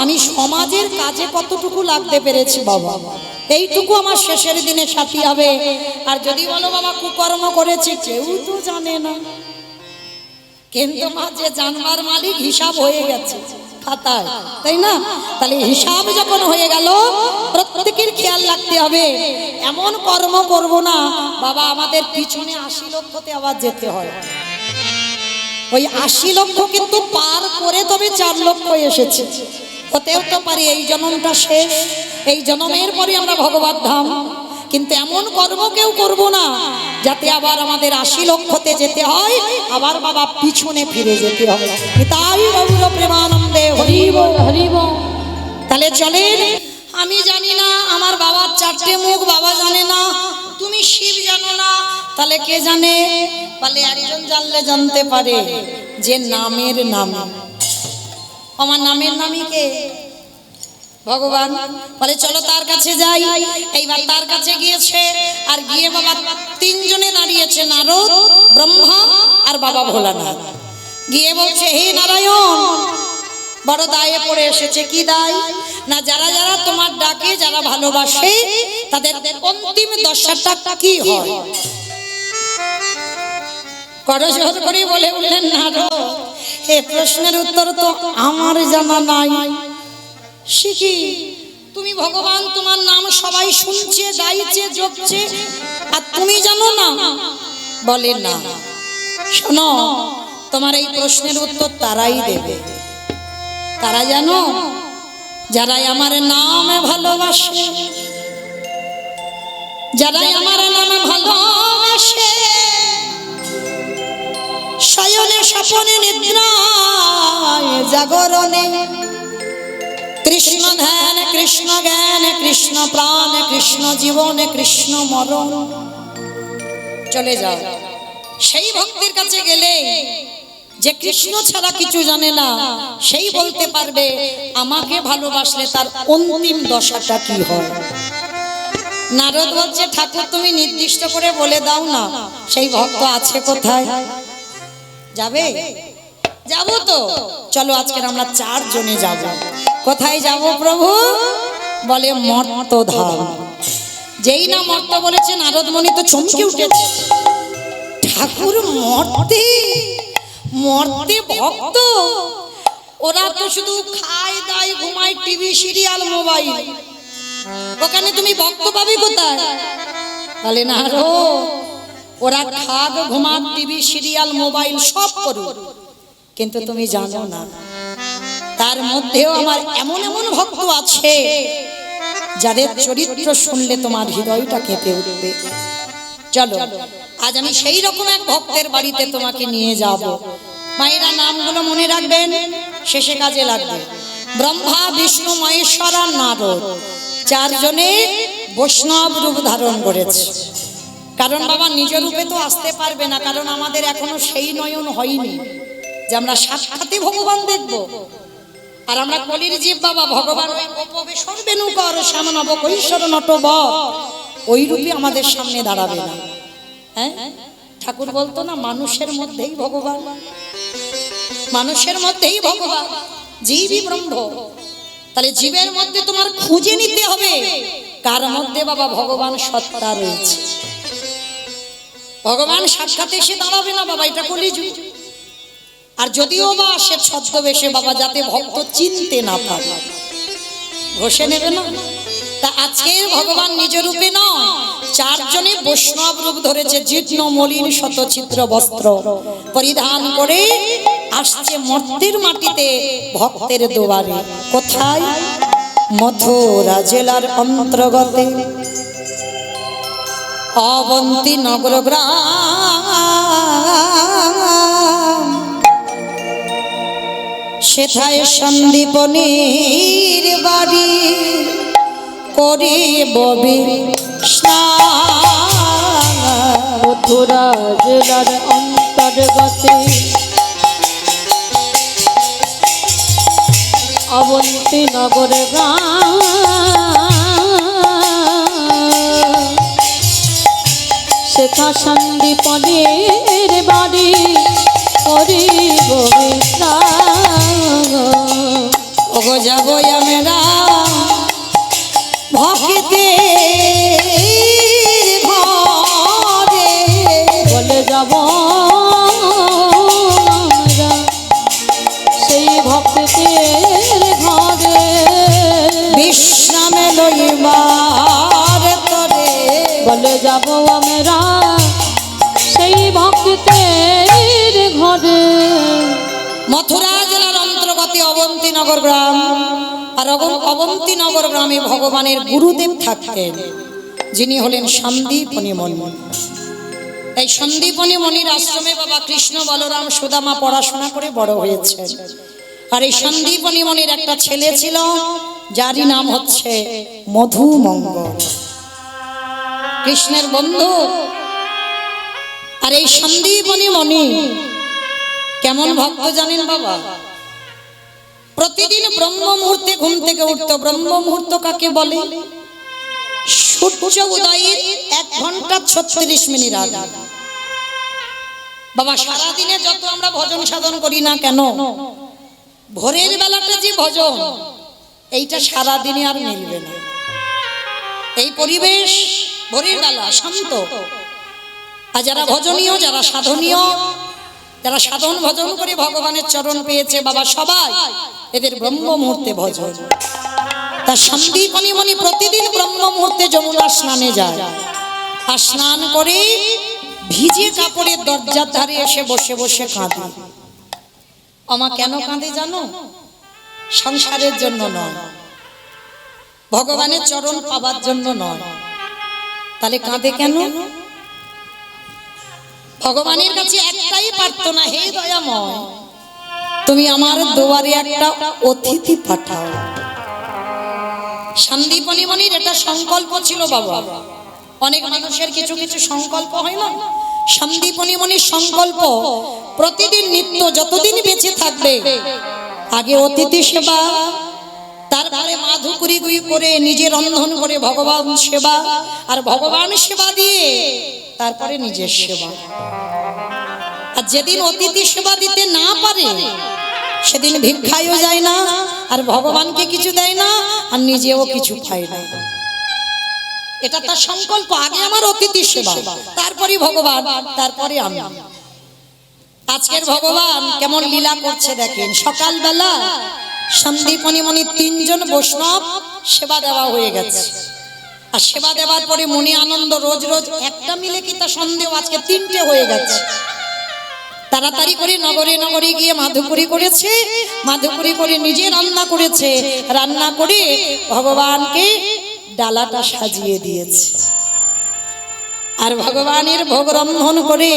আমি সমাজের কাজে কতটুকু লাগতে পেরেছি বাবা, এইটুকু আমার শেষের দিনে সাথী হবে। আর যদি বলো বাবা কুকর্ম করেছি, কেউ তো জানে না, কিন্তু মা যে জানবার মালিক হিসাব হয়ে গেছে খাতায়, তাই না? তাহলে হিসাব যখন হয়ে গেল, প্রত্যেকের খেয়াল রাখতে হবে, এমন কর্ম করব না বাবা আমাদের পিছনে 80 লক্ষতে আবার যেতে হয়। ওই 80 লক্ষ কিন্তু পার করে তবে 4 লক্ষ এসেছে। হতেও তো পারে এই জন্মটা শেষ, এই জন্মের পরে আমরা ভগবত ধাম, কিন্তু এমন কর্ম কেউ করব না যাতে আবার আমাদের 80 লক্ষতে যেতে হয়, আবার বাবা পিছনে ফিরে যেতে হয়। তাই গৌর প্রেমানন্দে হরি বল হরি বল। তাহলে চলেন। আমি জানি না, আমার বাবার 4টে মুখ বাবা জানে না, তুমি শিব জানো না, তাহলে কে জানে? বলে একজন জানলে জানতে পারে, যে নামের নাম। আমার নামের নামই কে? ভগবান। বলে চলো তার কাছে যাই। এইবার তার কাছে গিয়েছে, আর গিয়ে বাবা 3 জনে দাঁড়িয়েছে, নারদ, ব্রহ্মা আর বাবা ভোলানাথ। গিয়ে বলছে, হে নারায়ণ, বড় দায়ে পড়ে এসেছে। কি দায়? না যারা যারা তোমার ডাকে, যারা ভালোবাসে, তাদের অন্তিম দশাটা কি হয়? করজোর করে বলে উঠলেন, নারদ, এ প্রশ্নের উত্তর তো আমার জানা নাই। শিখি, তুমি ভগবান, তোমার নাম সবাই শুনছে, গাইছে, জপছে, আর তুমি জানো না? বলে না। শোনো, তোমার এই প্রশ্নের উত্তর তারাই দেবে। তারা জানো? যারাই আমার নামে ভালোবাসে, যারাই আমার নামে ভালোবাসে, শয়নে স্বপনে নিদ্রায় জাগরণে, কৃষ্ণ ধ্যান, কৃষ্ণ জ্ঞান, কৃষ্ণ প্রাণ, কৃষ্ণ জীবনে, কৃষ্ণ মরণ। চলে যাও সেই ভক্তির কাছে গেলে, যে কৃষ্ণ ছাড়া কিছু জানে না, সেই বলতে পারবে আমাকে ভালোবাসলে তার অন্তিম দশাটা কি হয়। নারদ বলছে, ঠাকুর তুমি নির্দিষ্ট করে বলে দাও না, সেই ভক্ত আছে কোথায়? যাবে? যাবো তো, চলো আজকে আমরা 4 জনে যাব। কোথায় যাব প্রভু? বলে মর্তধাম। যেই না মর্ত বলেছে, নারদ মুনি তো চমকে উঠেছে। ঠাকুর মর্তে? মর্তে ভক্ত? ওরা তো শুধু খায় দায় ঘুমায়, টিভি সিরিয়াল মোবাইল, ওখানে তুমি ভক্ত পাবে কোথায়? বলে নারদ, ওরা খাক ঘুমাক, টিভি সিরিয়াল মোবাইল সব করুক, কিন্তু তুমি জানো না তার মধ্যেও আমার এমন এমন ভক্ত আছে যাদের চরিত্র শুনলে তোমার হৃদয়টা কেঁপে উঠবে। চলো আজ আমি সেই রকম এক ভক্তের বাড়িতে তোমাকে নিয়ে যাব। মায়েরা নামগুলো মনে রাখবেন, শেষে কাজে লাগবে। ব্রহ্মা, বিষ্ণু, মহেশ্বর আর নারদ 4 জনে বৈষ্ণব রূপ ধারণ করেছে। কারণ বাবা নিজ রূপে তো আসতে পারবে না, কারণ আমাদের এখনো সেই নয়ন হয়নি যে আমরা সাক্ষাৎ ভগবান দেখব। আর আমরা কলির জীব বাবা ভগবান ওই গোপবে সর্বেনু কর শ্যামনব কৈশোর নটব ওই রূপে আমাদের সামনে দাঁড়াবে না। হ্যাঁ, ঠাকুর বলতো না মানুষের মধ্যেই ভগবান, মানুষের মধ্যেই ভগবান, জীবই ব্রহ্ম। তাহলে জীবের মধ্যে তোমার খুঁজে নিতে হবে কার মধ্যে বাবা ভগবান সত্তা রয়েছে। ভগবান সাক্ষাৎ এসে দাঁড়াবে না বাবা, এটা কলিযুগ। আর যদিও বা সে ছদ্মবেশে বাবা, যাতে ভক্ত চিনতে না পারে, ঘষে নেবে না। তা আজকের ভগবান নিজ রূপে নয়, চারজনে বৈষ্ণব রূপ ধরেছে। জীর্ণ মলিন শতচিত্র বস্ত্র পরিধান করে আসছে মর্তের মাটিতে ভক্তের দুয়ারে। কোথায়? মথুরা জেলার অন্তর্গতে অবন্তী নগর গ্রাম, সেথায় সন্দীপনীর বাড়ি করিব স্নান। মথুরা জেলার অন্তর্গতে অবন্তী নগর গ্রাম, সেথা সন্দীপনের বাড়ি করিব বিশ্রাম। ওগো যাবো আমরা ভক্তে ঘরে, বলে যাব আমরা সেই ভক্তের ঘরে, বিশ্রামে লইবার তরে। বলে যাব আমরা সেই ভক্তের ঘরে। মথুরা জেলার অন্তর্গত অবন্তীনগর গ্রাম। আর অবন্তীনগর গ্রামে ভগবানের গুরুদেব থাকতেন, যিনি হলেন সন্দীপনী মণি। এই সন্দীপনী মণির আশ্রমে বাবা কৃষ্ণ বলরাম সুদামা পড়াশোনা করে বড় হয়েছে। আর এই সন্দীপনী মণির একটা ছেলে ছিল, যারই নাম হচ্ছে মধুমঙ্গল, কৃষ্ণের বন্ধু। আর এই সন্দীপনী মণি কেমন ভক্ত জানেন বাবা? প্রতিদিন ব্রহ্ম মুহূর্তে ঘুম থেকে উঠতো। ব্রহ্ম মুহূর্ত কাকে বলে? সূর্য উদয়ের 1 ঘন্টা 36 মিনিট আগে। বাবা সারাদিনে যত আমরা ভজন সাধন করি না কেন, ভোরের বেলাটা যে ভজন, এইটা সারাদিনে আর মিলবে না। এই পরিবেশ ভোরের বেলা শান্ত। আর যারা ভজনীয়, যারা সাধনীয়, যারা সাধন ভজন করে ভগবানের চরণ পেয়েছে বাবা, সবাই এদের ব্রহ্ম মুহূর্তে ভজন। তা সন্দীপনী মণি প্রতিদিন ব্রহ্ম মুহূর্তে যমুনা স্নানে যায়। আর স্নান করে ভিজে কাপড়ের দরজার ধারে এসে বসে বসে কাঁদে। আমা কেন কাঁদে জানো? সংসারের জন্য নয়, ভগবানের চরণ পাবার জন্য নয়। তাহলে কাঁদে কেন? ভগবানের কাছে একটাই প্রার্থনা, হে দয়াময়, তুমি আমার দুয়ারে একটা অতিথি পাঠাও। সন্দীপনী মণির এটা সংকল্প ছিল বাবা। অনেক মানুষের কিছু কিছু সংকল্প হয় না? সন্দীপনী মণির সংকল্প প্রতিদিন নিত্য যতদিন বেঁচে থাকবে, আগে অতিথি সেবা, তারপরে মাধুকুরি গুই করে নিজে রন্ধন করে ভগবান সেবা, আর ভগবান সেবা দিয়ে তারপরে নিজের সেবা। আর যেদিন অতিথি সেবা দিতে না পারে, সেদিন ভিক্ষায়ও যায় না, আর ভগবানকে কিছু দেয় না, আর নিজেও কিছু খায় না। এটা তার সংকল্প, আগে আমার অতিথি সেবা, তারপরে ভগবান, তারপরে আমি। আজকের ভগবান কেমন লীলা করছে দেখেন। সকালবেলা সন্দীপনী মণি 3 জন বৈষ্ণব সেবা দেওয়া হয়ে গেছে। আর সেবা দেওয়ার পরে মনে আনন্দ, রোজ রোজ একটা মিলে কি তা সন্দেহ, আজকে 3টে হয়ে গেছে। তাড়াতাড়ি করে নগরে নগরে গিয়ে মাধুপুরি করেছে, মাধুপুরি করে নিজে রান্না করেছে, রান্না করে ভগবানকে ডালাটা সাজিয়ে দিয়েছে। আর ভগবানের ভোগ রন্ধন করে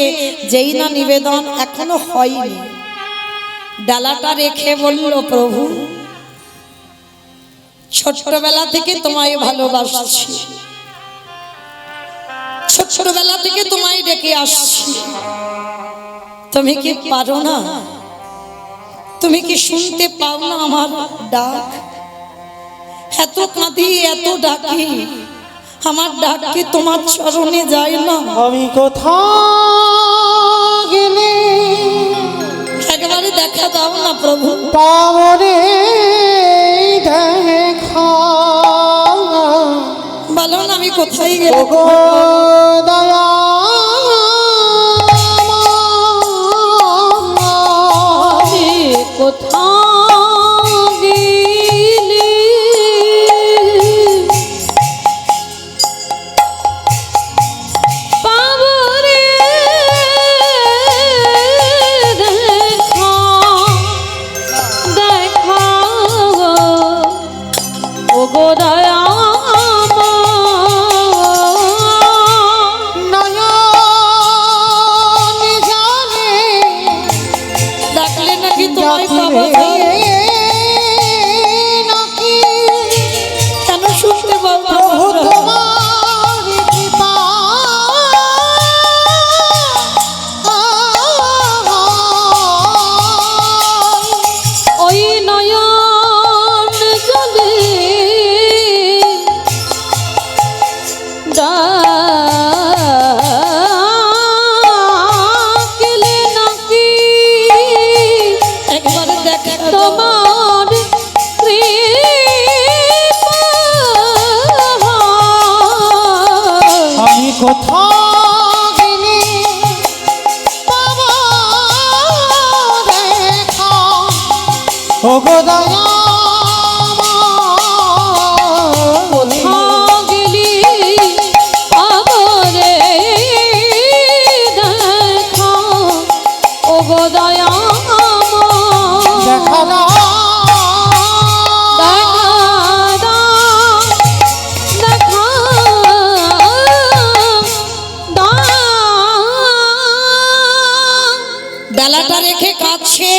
যেই না নিবেদন এখনো হয়নি, ডালাটা রেখে বলল, প্রভু ছোটবেলা থেকে তোমায় ভালোবাসছি, ছোটবেলা থেকে তোমায় ডেকে আসছি, তুমি কি পারো না তুমি কি শুনতে পাও না আমার ডাক? এত কাঁদি এত ডাকি, আমার ডাক কি তোমার চরণে যায় না? আমি কোথাও গেলে একবারে দেখা দাও না প্রভু। পাবরে দেখা বলো না আমি কোথায় গেলে ওগো দয়া আমি কোথাও গেলে পাবো রে দেখা, দেখা ওগো দয়া নয়ন জানে ডাকলে নাকি তোমায় পাবো ডাকিলে না? নাকি কেন শুনতে পাবো না? প্রভু তোমার কৃপা ওই নয়ন জলে ডাকলে নাকি একবারে দেখা দাও। তোমার কৃপা। আমি কোথাও গেলে পাবো দেখা ওগো দয়া কোথাও গেলি পাবো রে দেখা ওগো দয়া দেখা দাও বেলাটা রেখে কাছে,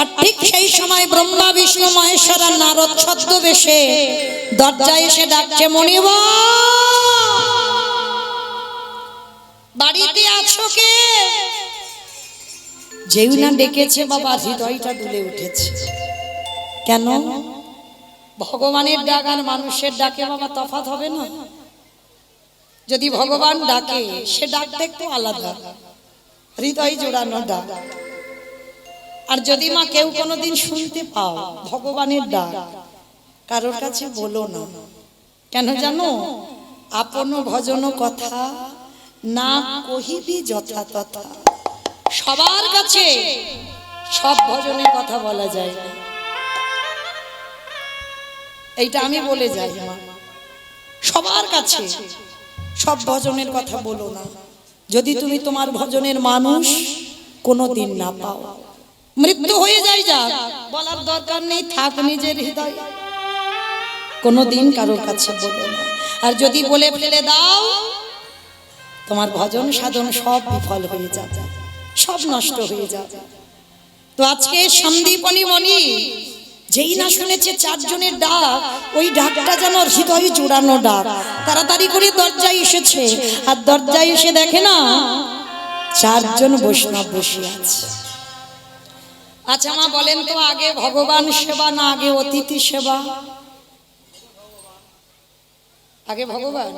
আর ঠিক সেই সময় ব্রহ্মা বিষ্ণু মহেশ্বর আর নারদ ছদ্মবেশে দরজায় এসে ডাকছে, মণিবা বাড়িতে আছো কে? যেই না ডেকেছে বাবা, হৃদয়টা দুলে উঠেছে। কেন? ভগবানের ডাক আর মানুষের ডাকে বাবা তফাৎ হবে না? যদি ভগবান ডাকে, সে ডাকটা একটু আলাদা, হৃদয় জোড়ানো ডাক। আর যদি মা কেউ কোনোদিন শুনতে পাও ভগবানের ডাক, কারোর কাছে বলো না। কেন জানো? আপন ভজন কথা না কহিবি যথা তথা। সবার কাছে সব ভজনের কথা বলা যায় না, এইটা আমি বলে যাই মা। সবার কাছে সব ভজনের কথা বলো না, যদি তুমি তোমার ভজনের মানুষ কোনোদিন না পাও। মৃত্যু হয়ে যায়, যা বলার দরকার নেই, থাক নিজের হৃদয়। কোনোদিন কারোর কাছে বলো না। আর যদি বলে ফেলে দাও, তোমার ভজন সাধন সব বিফল হয়ে যাবে, সব নষ্ট হয়ে যাবে। তো আজকে সন্দীপনী মণি যেই না শুনেছে চারজনের ডাক, ওই ডাকটা যেন হৃদয়ে জোড়ানো ডাক। তাড়াতাড়ি করে দরজায় এসেছে, আর দরজায় এসে দেখে না চারজন বৈষ্ণব বসে আছে। আচ্ছা মা বলেন তো, আগে ভগবান সেবা না আগে অতিথি সেবা? আগে ভগবান?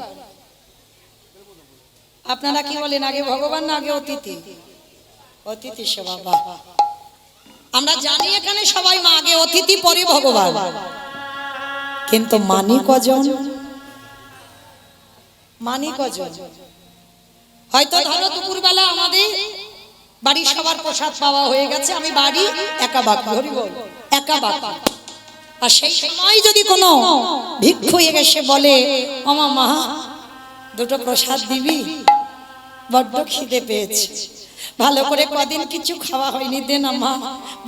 আপনারা কি বলেন, আগে ভগবান না আগে অতিথি? অতিথি সেবা। বাহ, আমরা জানি এখানে সবাই মা আগে অতিথি পরে ভগবান, কিন্তু মানি কজন? মানি কজন? হয়তো ধরো দুপুরবেলা আমাদের বাড়ি সবার প্রসাদ পাওয়া হয়ে গেছে, আমি বাড়ি একা বাকি, হরি বল, একা বাকি। আর সেই সময় যদি কোনো ভিক্ষু এসে বলে, ওমা মা দুটো প্রসাদ দিবি, বড্ড খিদে পেয়েছে, ভালো করে কদিন কিছু খাওয়া হয়নি, দে না মা,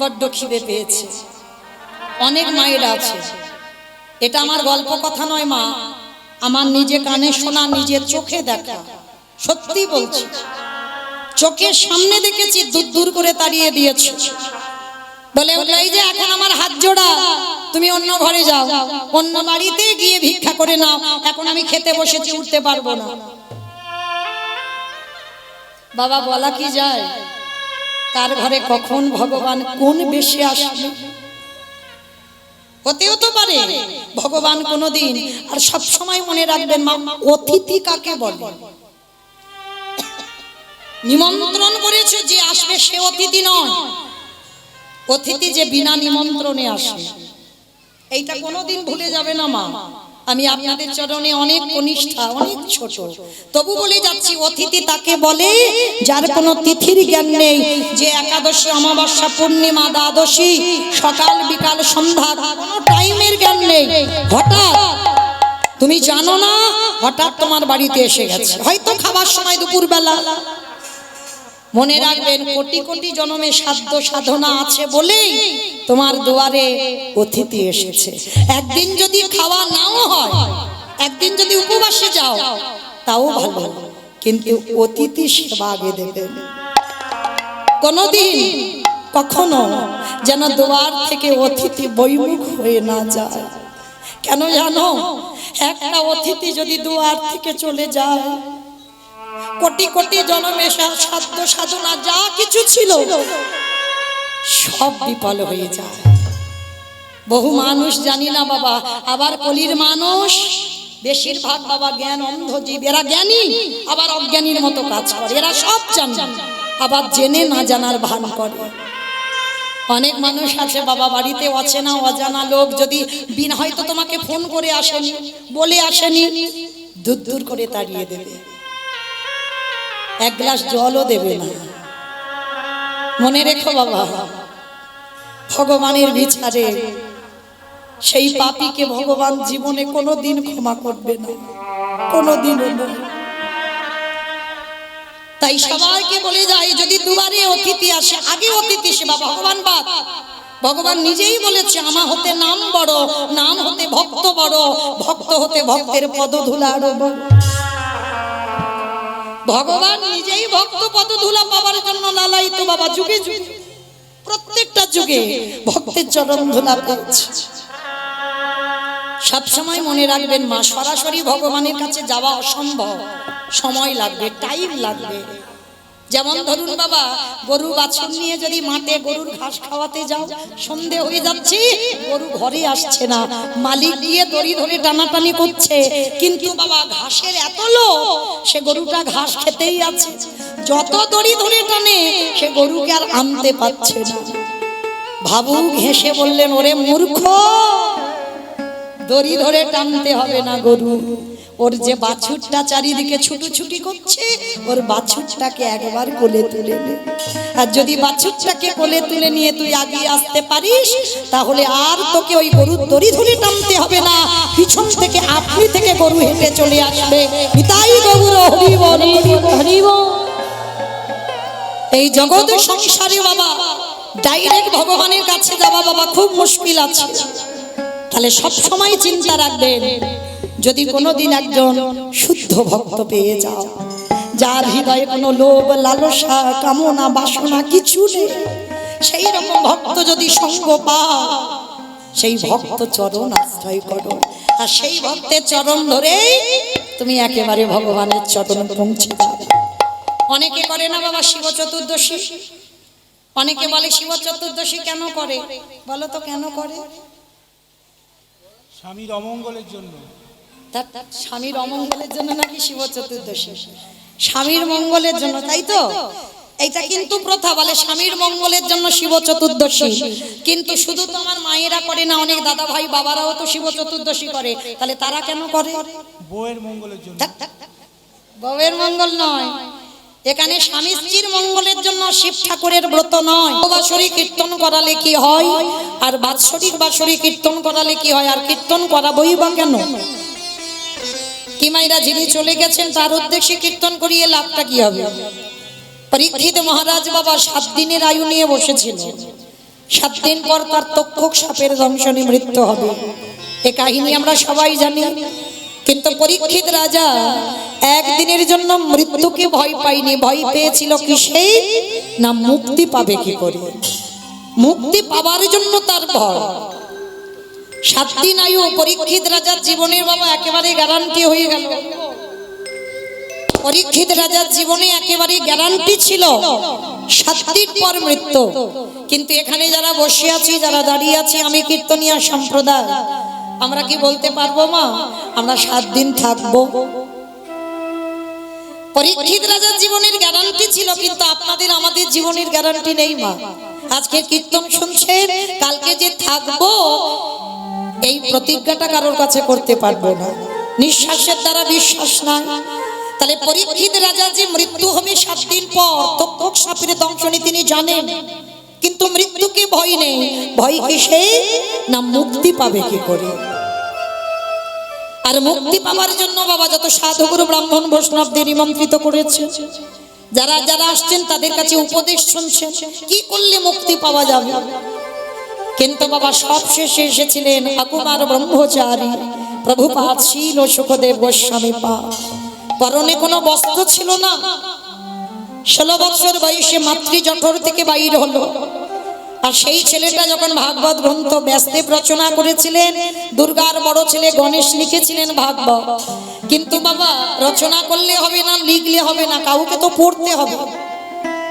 বড্ড খিদে পেয়েছে। অনেক মায়েরা আছে, এটা আমার গল্প কথা নয় মা, আমার নিজে কানে শোনা, নিজের চোখে দেখা, সত্যি বলছি, চোখের সামনে দেখেছি, দূর দূর করে তাড়িয়ে দিয়েছে। বলে এই যে এখন আমার হাত জোড়া, তুমি অন্য ঘরে যাও, অন্য বাড়িতে গিয়ে ভিক্ষা করে নাও, এখন আমি খেতে বসেছি, উঠতে পারবো না। বাবা বলা কি যায়? কার ঘরে কখন ভগবান কোন বেশে আসবে, হতেও তো পারে ভগবান কোনোদিন। আর সব সময় মনে রাখবেন মা, অতিথি কাকে বলে? নিমন্ত্রণ করেছে যে আসবে সে অতিথি নয়, অতিথি যে বিনা নিমন্ত্রণে আসে। এইটা কোনোদিন ভুলে যাবে না মা। আমি আপনাদের চরণে অনেক কনিষ্ঠা, অনেক ছোট, তবু বলে যাচ্ছি অতিথি তাকে বলে যার কোনো তিথির জ্ঞান নেই, যে একাদশী, অমাবস্যা, পূর্ণিমা, দ্বাদশী, সকাল বিকাল সন্ধ্যা কোনো টাইমের জ্ঞান নেই। হঠাৎ তুমি জানো না, হঠাৎ তোমার বাড়িতে এসে গেছে, হয়তো খাবার সময় দুপুরবেলা। মনে রাখবেন কোটি কোটি জন্মে সাধ্য সাধনা আছে বলেই তোমার দুয়ারে অতিথি এসেছে। একদিন যদি খাওয়া নাও হয়, একদিন যদি উপবাসে যাও তাও ভালো, কিন্তু অতিথি সেবা আগে দেবেন। কোনদিন কখনো যেন দুয়ার থেকে অতিথি বৈমুখ হয়ে না যায়। কেন জানো? একটা অতিথি যদি দুয়ার থেকে চলে যায়, কোটি কোটি জনমেশার সাধ্য সাধনা যা কিছু ছিল সব বিফল হয়ে যায়। বহু মানুষ জানি না বাবা, আবার কলির মানুষ বেশিরভাগ বাবা জ্ঞান অন্ধ জীব। এরা জ্ঞানী আবার অজ্ঞানীর মতো কাজ করে, এরা সব জানে আবার জেনে না জানার ভান করে। অনেক মানুষ আছে বাবা বাড়িতে অচেনা অজানা লোক যদি বিনা, হয়তো তোমাকে ফোন করে আসেনি, বলে আসেনি, দূর দূর করে তাড়িয়ে দেবে, এক গ্লাস জলও দেবে না। মনে রেখো বাবা, ভগবানের বিচারে সেই পাপীকে ভগবান জীবনে কোনোদিন ক্ষমা করবে না, কোনোদিনও না। তাই সবাইকে বলে যায় যদি দুবারে অতিথি আসে, আগে অতিথি সেবা, ভগবান বাদ। ভগবান নিজেই বলেছে আমা হতে নাম বড়, নাম হতে ভক্ত বড়, ভক্ত হতে ভক্তের পদধূলা আরো বড়। ভগবান নিজেই ভক্ত পদধূলা পাওয়ার জন্য লালায়িত বাবা, যুগে যুগে প্রত্যেকটা যুগে ভক্তের চরণ ধুলা পেয়েছে। সবসময় মনে রাখবেন মা, সরাসরি ভগবানের কাছে যাওয়া অসম্ভব, সময় লাগবে, টাইম লাগবে। যেমন ধরুন বাবা, গরু বাছুর নিয়ে যদি মাঠে গরুর ঘাস খাওয়াতে যাও, সন্ধে হয়ে যাচ্ছে, গরু ঘরে আসছে না, মালিক গিয়ে দড়ি ধরে টানাটানি করছে, কিন্তু বাবা ঘাসের এত লোভ, সে গরুটা ঘাস খেতেই আছে। যত দড়ি ধরে টানে সে গরুকে আর আনতে পারছে না। ভাবুক হেসে বললেন, ওরে মূর্খ, দড়ি ধরে টানতে হবে না গরু, ওর যে বাছুরটা চারিদিকে ছুটোছুটি করছে, ওর বাছুরটাকে একবার কোলে তুলে নে। আর যদি বাছুরটাকে কোলে তুলে নিয়ে তুই আগে আসতে পারিস, তাহলে আর তোকে ওই গরুর দড়ি ধরে টানতে হবে না, পিছন থেকে আপনি থেকে গরু হেঁটে চলে আসবে। নিতাই গৌর হরি বল, হরি বল। এই জগৎ সংসারে বাবা ডাইরেক্ট ভগবানের কাছে যাওয়া বাবা খুব মুশকিল আছে। তাহলে সব সময় চিন্তা রাখবেন, যদি কোনোদিন একজন শুদ্ধ ভক্ত পেয়ে যাও, যার হৃদয়ে কোনো লোভ লালসা কামনা বাসনা কিছু নেই, সেই রকম ভক্ত যদি সঙ্গ পাও, সেই ভক্ত চরণ আশ্রয় করো, আর সেই ভক্তের চরণ ধরে তুমি একেবারে ভগবানের চরণ পৌঁছে যাবে। অনেকে করে না বাবা শিব চতুর্দশী, অনেকে বলে শিব চতুর্দশী কেন করে, বলো তো কেন করে? স্বামীর অমঙ্গলের জন্য। স্বামীর অমঙ্গলের জন্য নাকি শিব চতুর্দশী? স্বামীর মঙ্গলের জন্য, তাই তো? এইটা কিন্তু প্রথা, বলে স্বামীর মঙ্গলের জন্য শিব চতুর্দশী। কিন্তু শুধু তো আমার মায়েরা করে না, অনেক দাদা ভাই বাবারাও তো শিব চতুর্দশী করে। তাহলে তারা কেন করে? বউয়ের মঙ্গলের জন্য। বউয়ের মঙ্গল নয়, এখানে স্বামী স্ত্রীর মঙ্গলের জন্য শিব ঠাকুরের ব্রত নয়। বাৎসরিক কীর্তন করালে কি হয়, আর বাৎসরিক বাৎসরিক কীর্তন করালে কি হয়, আর কীর্তন করাবই বা কেন? কি মাইরা যিনি চলে গেছেন তার উদ্দেশ্যে কীর্তন করিয়ে লাভটা কি হবে? পরীক্ষিত মহারাজ বাবা 7 দিনের আয়ু নিয়ে বসেছিল, 7 দিন পর তার তক্ষক সাপের দংশনে মৃত্যু হবে। এ কাহিনী আমরা সবাই জানি। কিন্তু পরীক্ষিত রাজা একদিনের জন্য মৃত্যুকে ভয় পায়নি, ভয় পেয়েছিল কিসেই না, মুক্তি পাবে কি করে। মুক্তি পাবার জন্য তার ভয়। 7 দিন আয়ু পরীক্ষিত রাজার জীবনের বাবা একেবারে গ্যারান্টি হয়ে গেল। পরীক্ষিত রাজার জীবনে একেবারে গ্যারান্টি ছিল 7 দিন পর মৃত্যু। কিন্তু এখানে যারা বসে আছি, যারা দাঁড়িয়ে আছি, আমি কীর্তনিয়া সম্প্রদায়, আমরা কি বলতে পারবো মা আমরা 7 দিন থাকবো? পরীক্ষিত রাজার জীবনের গ্যারান্টি ছিল, কিন্তু আপনাদের আমাদের জীবনের গ্যারান্টি নেই মা। আজকে কীর্তন শুনছেন, কালকে যে থাকবো এই প্রতিজ্ঞাটা কারোর কাছে করতে পারবো না। নিঃশ্বাসের দ্বারা বিশ্বাস নাই। তাহলে পরীক্ষিত রাজা যে মৃত্যু হবে 7 দিন পর, তক্ষক সাপের দংশনে তিনি জানেন, কিন্তু মৃত্যুকে ভয় নেই। ভয় কিসে? না মুক্তি পাবে কি করে। আর মুক্তি পাওয়ার জন্য বাবা যত সাধুগুরু ব্রাহ্মণ বৈষ্ণবদের নিমন্ত্রিত করেছে, যারা যারা আসছেন তাদের কাছে উপদেশ শুনছেন কি করলে মুক্তি পাওয়া যাবে। কিন্তু বাবা সব শেষে এসেছিলেন আকুমার ব্রহ্মচারী প্রভুপাদ শীল ও সুখদেব গোস্বামী পা। পরনে কোনো বস্ত্র ছিল না। 16 বছর বয়সে মাতৃ জঠর থেকে বাইর হলো। আর সেই ছেলেটা যখন ভাগবত গ্রন্থ ব্যাসদেব রচনা করেছিলেন, দুর্গার বড় ছেলে গণেশ লিখেছিলেন ভাগবত। কিন্তু বাবা রচনা করলে হবে না, লিখলে হবে না, কাউকে তো পড়তে হবে।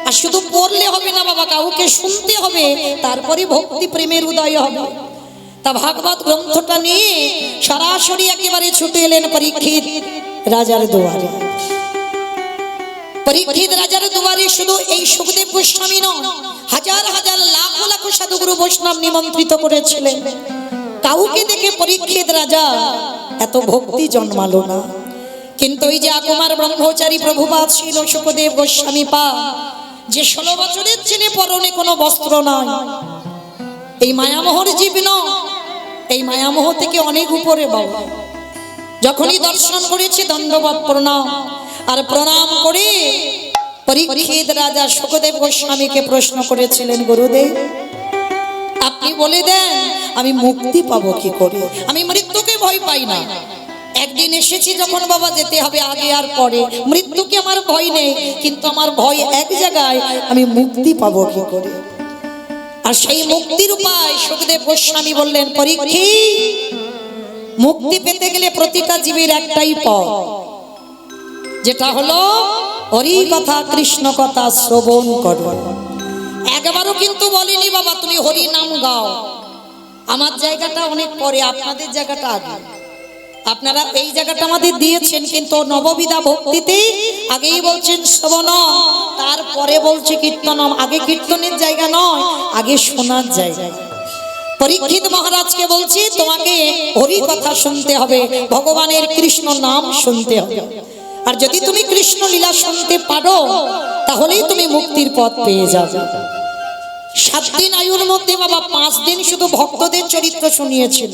আর শুধু পড়লে হবে না বাবা, কাউকে শুনতে হবে, তারপরে ভক্তি প্রেমের উদয় হবে। তা ভাগবত গ্রন্থটা নিয়ে সরাসরি একেবারে ছুটে এলেন পরীক্ষিত রাজার দুয়ারে। পরীক্ষিত রাজার দুয়ারে শুধু এই সুখদেব গোস্বামী নয়, হাজার হাজার লাখ লাখ সাধুগুরু বৈষ্ণব নিমন্ত্রিত করেছিলেন। কাউকে দেখে পরীক্ষিত রাজা এত ভক্তি জন্মালো না। কিন্তু ওই যে আকুমার ব্রহ্মচারী প্রভুপাদ শীল ও সুখদেব গোস্বামী পা, যে 16 বছরের ছেলে, পরনে কোনো বস্ত্র নাই, এই মায়ামোহর জীব নয়, এই মায়ামোহ থেকে অনেক উপরে বাবা। যখনই দর্শন করেছে দণ্ডবত প্রণাম, আর প্রণাম করে পরীক্ষিত রাজা সুখদেব গোস্বামীকে প্রশ্ন করেছিলেন, গুরুদেব আপনি বলে দেন আমি মুক্তি পাবো কি করে? আমি মৃত্যুকে ভয় পাই না। একদিন এসেছি যখন বাবা, যেতে হবে আগে আর পরে। মৃত্যুকে আমার ভয় নেই, কিন্তু আমার ভয় এক জায়গায়, আমি মুক্তি পাবো কি করে? আর সেই মুক্তির উপায় সুখদেব গোস্বামী বললেন, পরীক্ষিত মুক্তি পেতে গেলে প্রতিটা জীবের একটাই পথ, যেটা হলো হরি কথা কৃষ্ণ কথা শ্রবণ করো। একবারও কিন্তু বলিনি বাবা তুমি হরি নাম গাও। আমার জায়গাটা অনেক পরে, আপনাদের জায়গাটা আগে। আপনারা এই জায়গাটা আমাদের দিয়েছেন, কিন্তু নববিধা ভক্তিতে আগেই বলছেন শ্রবণ, তারপরে বলছে কীর্তনম। আগে কীর্তনের জায়গা নয়, আগে শোনার জায়গা। পরীক্ষিত মহারাজকে বলছি তোমাকে হরি কথা শুনতে হবে, ভগবানের কৃষ্ণ নাম শুনতে হবে। আর যদি তুমি কৃষ্ণ লীলা শুনতে পারো, তাহলেই তুমি মুক্তির পথ পেয়ে যাবে। 7 দিন আয়ুর মধ্যে বাবা 5 দিন শুধু ভক্তদের চরিত্র শুনিয়েছিল।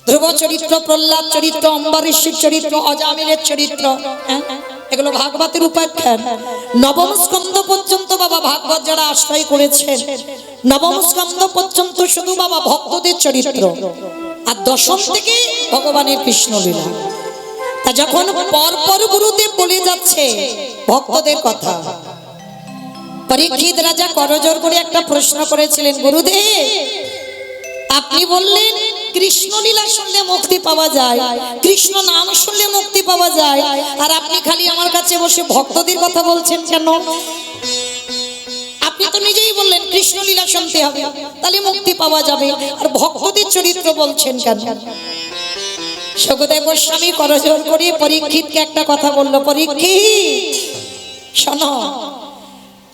ধ্রুব চরিত্র, প্রহ্লাদ চরিত্র, অম্বরীশের চরিত্র, অজামিলের চরিত্র, এগুলো ভাগবতের উপাখ্যান। 9ম স্কন্ধ পর্যন্ত বাবা ভাগবত যারা আশ্রয় করেছেন, 9ম স্কন্ধ পর্যন্ত শুধু বাবা ভক্তদের চরিত্র, আর 10ম থেকে ভগবানের কৃষ্ণ লীলা। তা যখন পরপর গুরুদেব বলে যাচ্ছে ভক্তদের কথা, পরীক্ষিত রাজা করজোর করে একটা প্রশ্ন করেছিলেন, গুরুদেব আপনি বললেন কৃষ্ণ লীলা শুনলে মুক্তি পাওয়া যায়, কৃষ্ণ নাম শুনলে মুক্তি পাওয়া যায়, আর আপনি খালি আমার কাছে বসে ভক্তদের কথা বলছেন কেন? আপনি তো নিজেই বললেন কৃষ্ণ লীলা শুনতে হবে, তাহলে মুক্তি পাওয়া যাবে, আর ভক্তদের চরিত্র বলছেন কেন? সুখদেব গোস্বামী করজোর করে পরীক্ষিতকে একটা কথা বললো, পরীক্ষিত শোনো,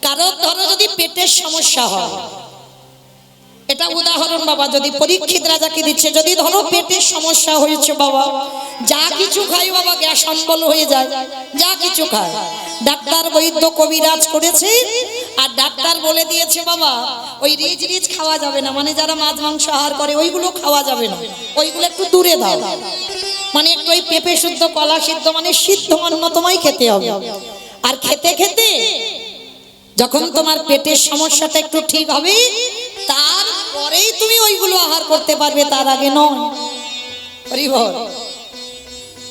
কারোর ধরো যদি পেটের সমস্যা হয়, এটা উদাহরণ বাবা, যদি পরীক্ষিত রাজাকে দিচ্ছে, যদি ধরো পেটের সমস্যা হয়েছে বাবা, যা কিছু খাই বাবা গ্যাস অম্বল হয়ে যায়, যা কিছু খায়। ডাক্তার বৈদ্য কবিরাজ করেছে, আর ডাক্তার বলে দিয়েছে বাবা ওই রিজ রিজ খাওয়া যাবে না, মানে যারা মাছ মাংস আহার করে ওইগুলো খাওয়া যাবে না, ওইগুলো একটু দূরে দাও, মানে একটু ওই পেঁপে শুদ্ধ, কলা সিদ্ধ, মানে সিদ্ধ অন্ন তোমায় খেতে হবে। আর খেতে খেতে যখন তোমার পেটের সমস্যাটা একটু ঠিক হবে, তারপরেই তুমি ওইগুলো আহার করতে পারবে, তার আগে নয়।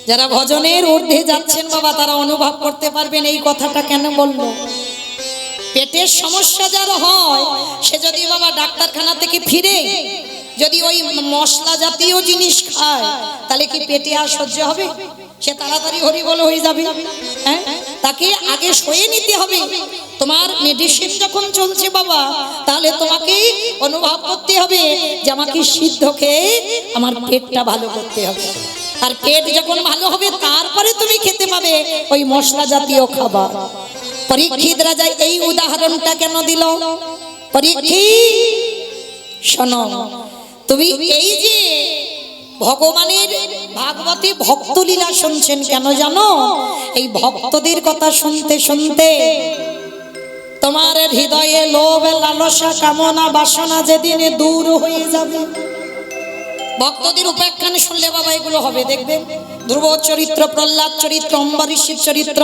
যারা ভজনের ঊর্ধ্বে যাচ্ছেন বাবা, তারা অনুভব করতে পারবেন এই কথাটা কেন বললো। পেটের সমস্যা যার হয়, সে যদি বাবা ডাক্তারখানা থেকে ফিরে যদি ওই মশলা জাতীয় জিনিস খায়, তাহলে কি পেটে আর সহ্য হবে? সে তাড়াতাড়ি হরি বল হয়ে যাবে। হ্যাঁ, তাকে আগে সয়ে নিতে হবে। তোমার মেডিসিন যখন চলছে বাবা, তাহলে তোমাকে অনুভব করতে হবে যে আমাকে সিদ্ধ খেয়ে আমার পেটটা ভালো করতে হবে। আর পেট যখন ভালো হবে তারপরে তুমি খেতে পাবে ওই মশলা জাতীয় খাবার। পরীক্ষিত রাজা এই উদাহরণটা কেন দিল? পরীক্ষিত শোনো, তুমি এই যে ভগবানের ভাগবতে ভক্ত লীলা শুনছেন কেন জানো? এই ভক্তদের কথা শুনতে শুনতে তোমার হৃদয়ে লোভ, লালসা, কামনা, বাসনা যেদিনে দূর হয়ে যাবে। ভক্তদের উপাখ্যান শুনলে বাবা এগুলো হবে, দেখবেন ধ্রুব চরিত্র, প্রহ্লাদ চরিত্র, অম্বরীশের চরিত্র,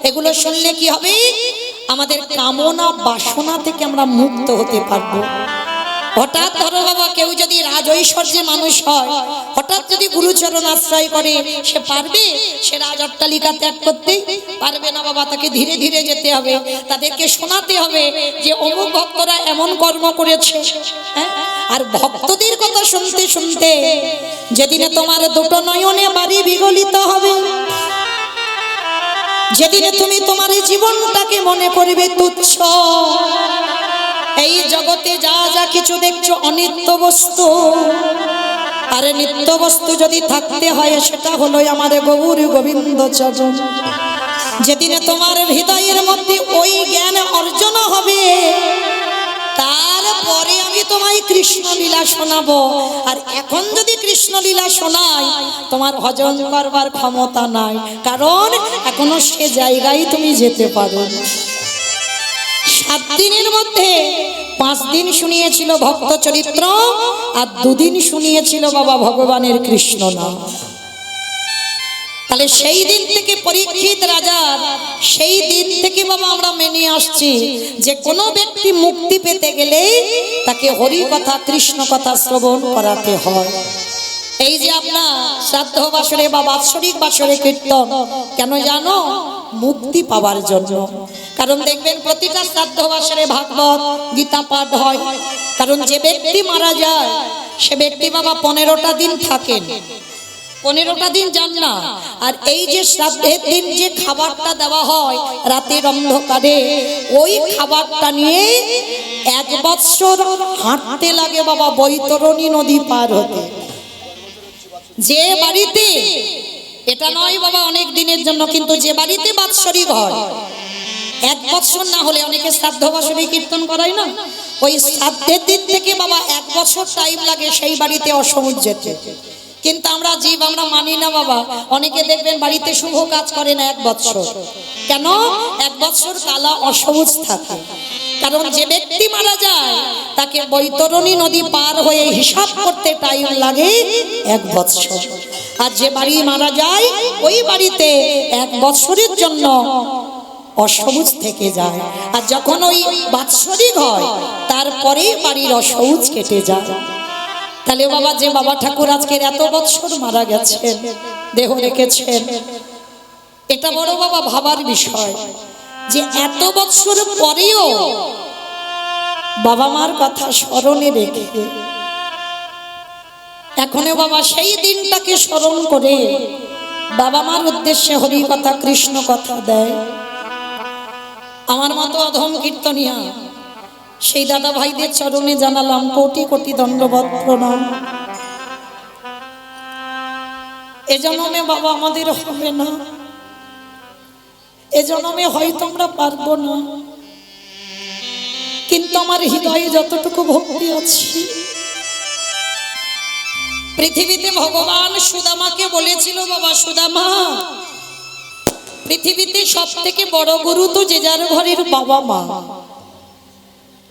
এগুলো শুনলে কি হবে? আমাদের কামনা বাসনা থেকে আমরা মুক্ত হতে পারবো। হঠাৎ ধরো বাবা কেউ যদি রাজ ঐশ্বর্যে মানুষ হয়, হঠাৎ যদি গুরুচরণ আশ্রয় করে, সে পারবে? সে রাজ অট্টালিকা ত্যাগ করতে পারবে না বাবা। তাকে ধীরে ধীরে যেতে হবে, তাদেরকে শোনাতে হবে যে অমুক ভক্তরা এমন কর্ম করেছে। হ্যাঁ, আর ভক্তদের কথা শুনতে শুনতে যেদিনে তোমার দুটো নয়নে বাড়ি বিগলিত হবে, যেদিনে তুমি তোমার জীবনটাকে মনে করবে তুচ্ছ, এই জগতে যা যা কিছু দেখছো অনিত্য বস্তু, আরে নিত্য বস্তু যদি থাকতে হয় সেটা হলো আমার গৌর গোবিন্দ চরণ। যেদিনে তোমার হৃদয়ের মধ্যে ওই জ্ঞান অর্জন হবে, তারপরে আমি তোমায় কৃষ্ণ লীলা শোনাবো। আর এখন যদি কৃষ্ণ লীলা শোনাই, তোমার হজম করবার ক্ষমতা নাই, কারণ এখনো সে জায়গায় তুমি যেতে পারো। 7 দিনের মধ্যে 5 দিন শুনিয়েছিল ভক্ত চরিত্র, আর 2 দিন শুনিয়েছিল বাবা ভগবানের কৃষ্ণ নাম। তাহলে সেই দিন থেকে পরীক্ষিত রাজার, সেই দিন থেকে বাবা আমরা মেনে আসছি যে কোনো ব্যক্তি মুক্তি পেতে গেলে তাকে হরি কথা, কৃষ্ণ কথা শ্রবণ করাতে হয়। এই যে আপনার শ্রাদ্ধ বাসরে বা বাৎসরিক বাসরে কীর্তন কেন জানো? মুক্তি পাওয়ার জন্য। কারণ দেখবেন প্রতিটা শ্রাদ্ধ বাসরে ভাগবত গীতা পাঠ হয়। কারণ যে ব্যক্তি মারা যায় সে ব্যক্তি বাবা 15টা দিন থাকেন, 15টা দিন যান না। আর এই যে শ্রাদ্ধের দিন যে খাবারটা দেওয়া হয় রাতের অন্ধকারে, ওই খাবারটা নিয়ে 1 বৎসর হাঁটতে লাগে বাবা বৈতরণী নদী পার হতে। যে বাড়িতে, এটা নয় বাবা অনেক দিনের জন্য, কিন্তু যে বাড়িতে বাৎসরিক হয় 1 বৎসর না হলে, অনেকে শ্রাদ্ধ বাসরে কীর্তন করায় না, ওই শ্রাদ্ধের দিন থেকে বাবা 1 বছর টাইম লাগে সেই বাড়িতে অসমুচ যেতে। কিন্তু আমরা জীব, আমরা মানি না বাবা। অনেকে দেখবেন বাড়িতে শুভ কাজ করে না 1 বছর। কেন? 1 বছর কালা অসবুজ থাকে। কারণ যে ব্যক্তি মারা যায় তাকে বৈতরণী নদী পার হয়ে হিসাব করতে টাইম লাগে 1 বছর। আর যে বাড়ি মারা যায় ওই বাড়িতে 1 বছরের জন্য অসবুজ থেকে যায়। আর যখন ওই বাৎসরিক হয় তারপরে বাড়ির অসবুজ কেটে যায়। তাহলে বাবা যে বাবা ঠাকুর আজকের এত বছর মারা গেছেন, দেহ রেখেছেন, এটা বড় বাবা ভাবার বিষয় যে এত বছর পরেও বাবা মার কথা স্মরণে রেখে এখনো বাবা সেই দিনটাকে স্মরণ করে বাবা মার উদ্দেশ্যে হরি কথা, কৃষ্ণ কথা দেয়। আমার মতো অধম কীর্তনিয়া সেই দাদা ভাইদের চরণে জানালাম কোটি কোটি দণ্ডবত প্রণাম। এ জন্মে বাবা আমাদের হবে না, এ জন্মে হয়তো আমরা পারবো না, কিন্তু আমার হৃদয়ে যতটুকু ভক্তি আছে, পৃথিবীতে ভগবান সুদামাকে বলেছিল, বাবা সুদামা, পৃথিবীতে সব থেকে বড় গুরু তো যে যার ঘরের বাবা মা।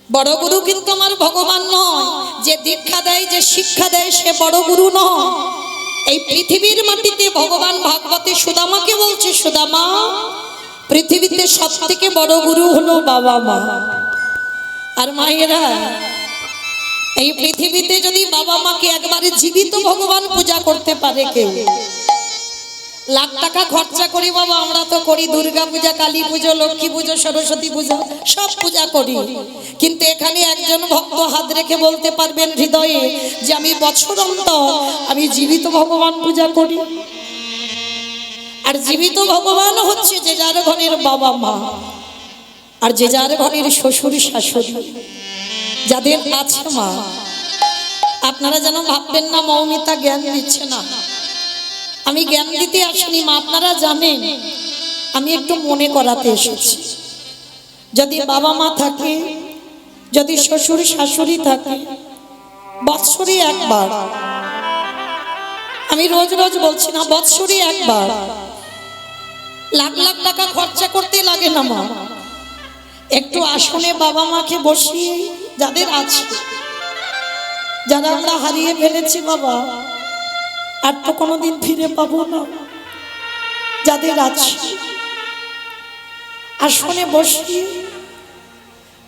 বড় গুরু কিন্তু আমার ভগবান নয়, যে দীক্ষা দেয়, যে শিক্ষা দেয় সে বড় গুরু নয়। এই পৃথিবীর মাটিতে ভগবান ভাগবতে সুদামাকে বলছে, সুদামা, পৃথিবীতে সব থেকে বড় গুরু হলো বাবা মা। আর মায়েরা, এই পৃথিবীতে যদি বাবা মাকে একবারে জীবিত ভগবান পূজা করতে পারে কেউ, লাখ টাকা খরচা করি বাবা, আমরা তো করি দুর্গা পূজা, কালী পুজো, লক্ষ্মী পুজো, সরস্বতী পুজো, সব পূজা করি। কিন্তু এখানে একজন ভক্ত হাত রেখে বলতে পারবেন হৃদয়ে যে আমি বছর অন্তর আমি জীবিত ভগবান পূজা করি। আর জীবিত ভগবান হচ্ছে যে যার ঘরের বাবা মা, আর যে যার ঘরের শ্বশুর শাশুড়ি, যাদের আছে মা। আপনারা যেন ভাববেন না মৌমিতা জ্ঞান দিচ্ছে না, আমি জ্ঞান দিতে আসিনি মা। আপনারা জানেন আমি একটু মনে করাতে এসেছি। যদি বাবা মা থাকে, যদি শ্বশুর শাশুড়ি থাকে, বৎসরে একবার, আমি রোজ রোজ বলছি না, বৎসরে একবার লাখ লাখ টাকা খরচা করতে লাগে না মা। একটু আসনে বাবা মাকে বসিয়ে, যাদের আছে, যারা আমরা হারিয়ে ফেলেছি বাবা, আর তো কোনোদিন ফিরে পাবো না, যাদের আছে আসনে বসিয়ে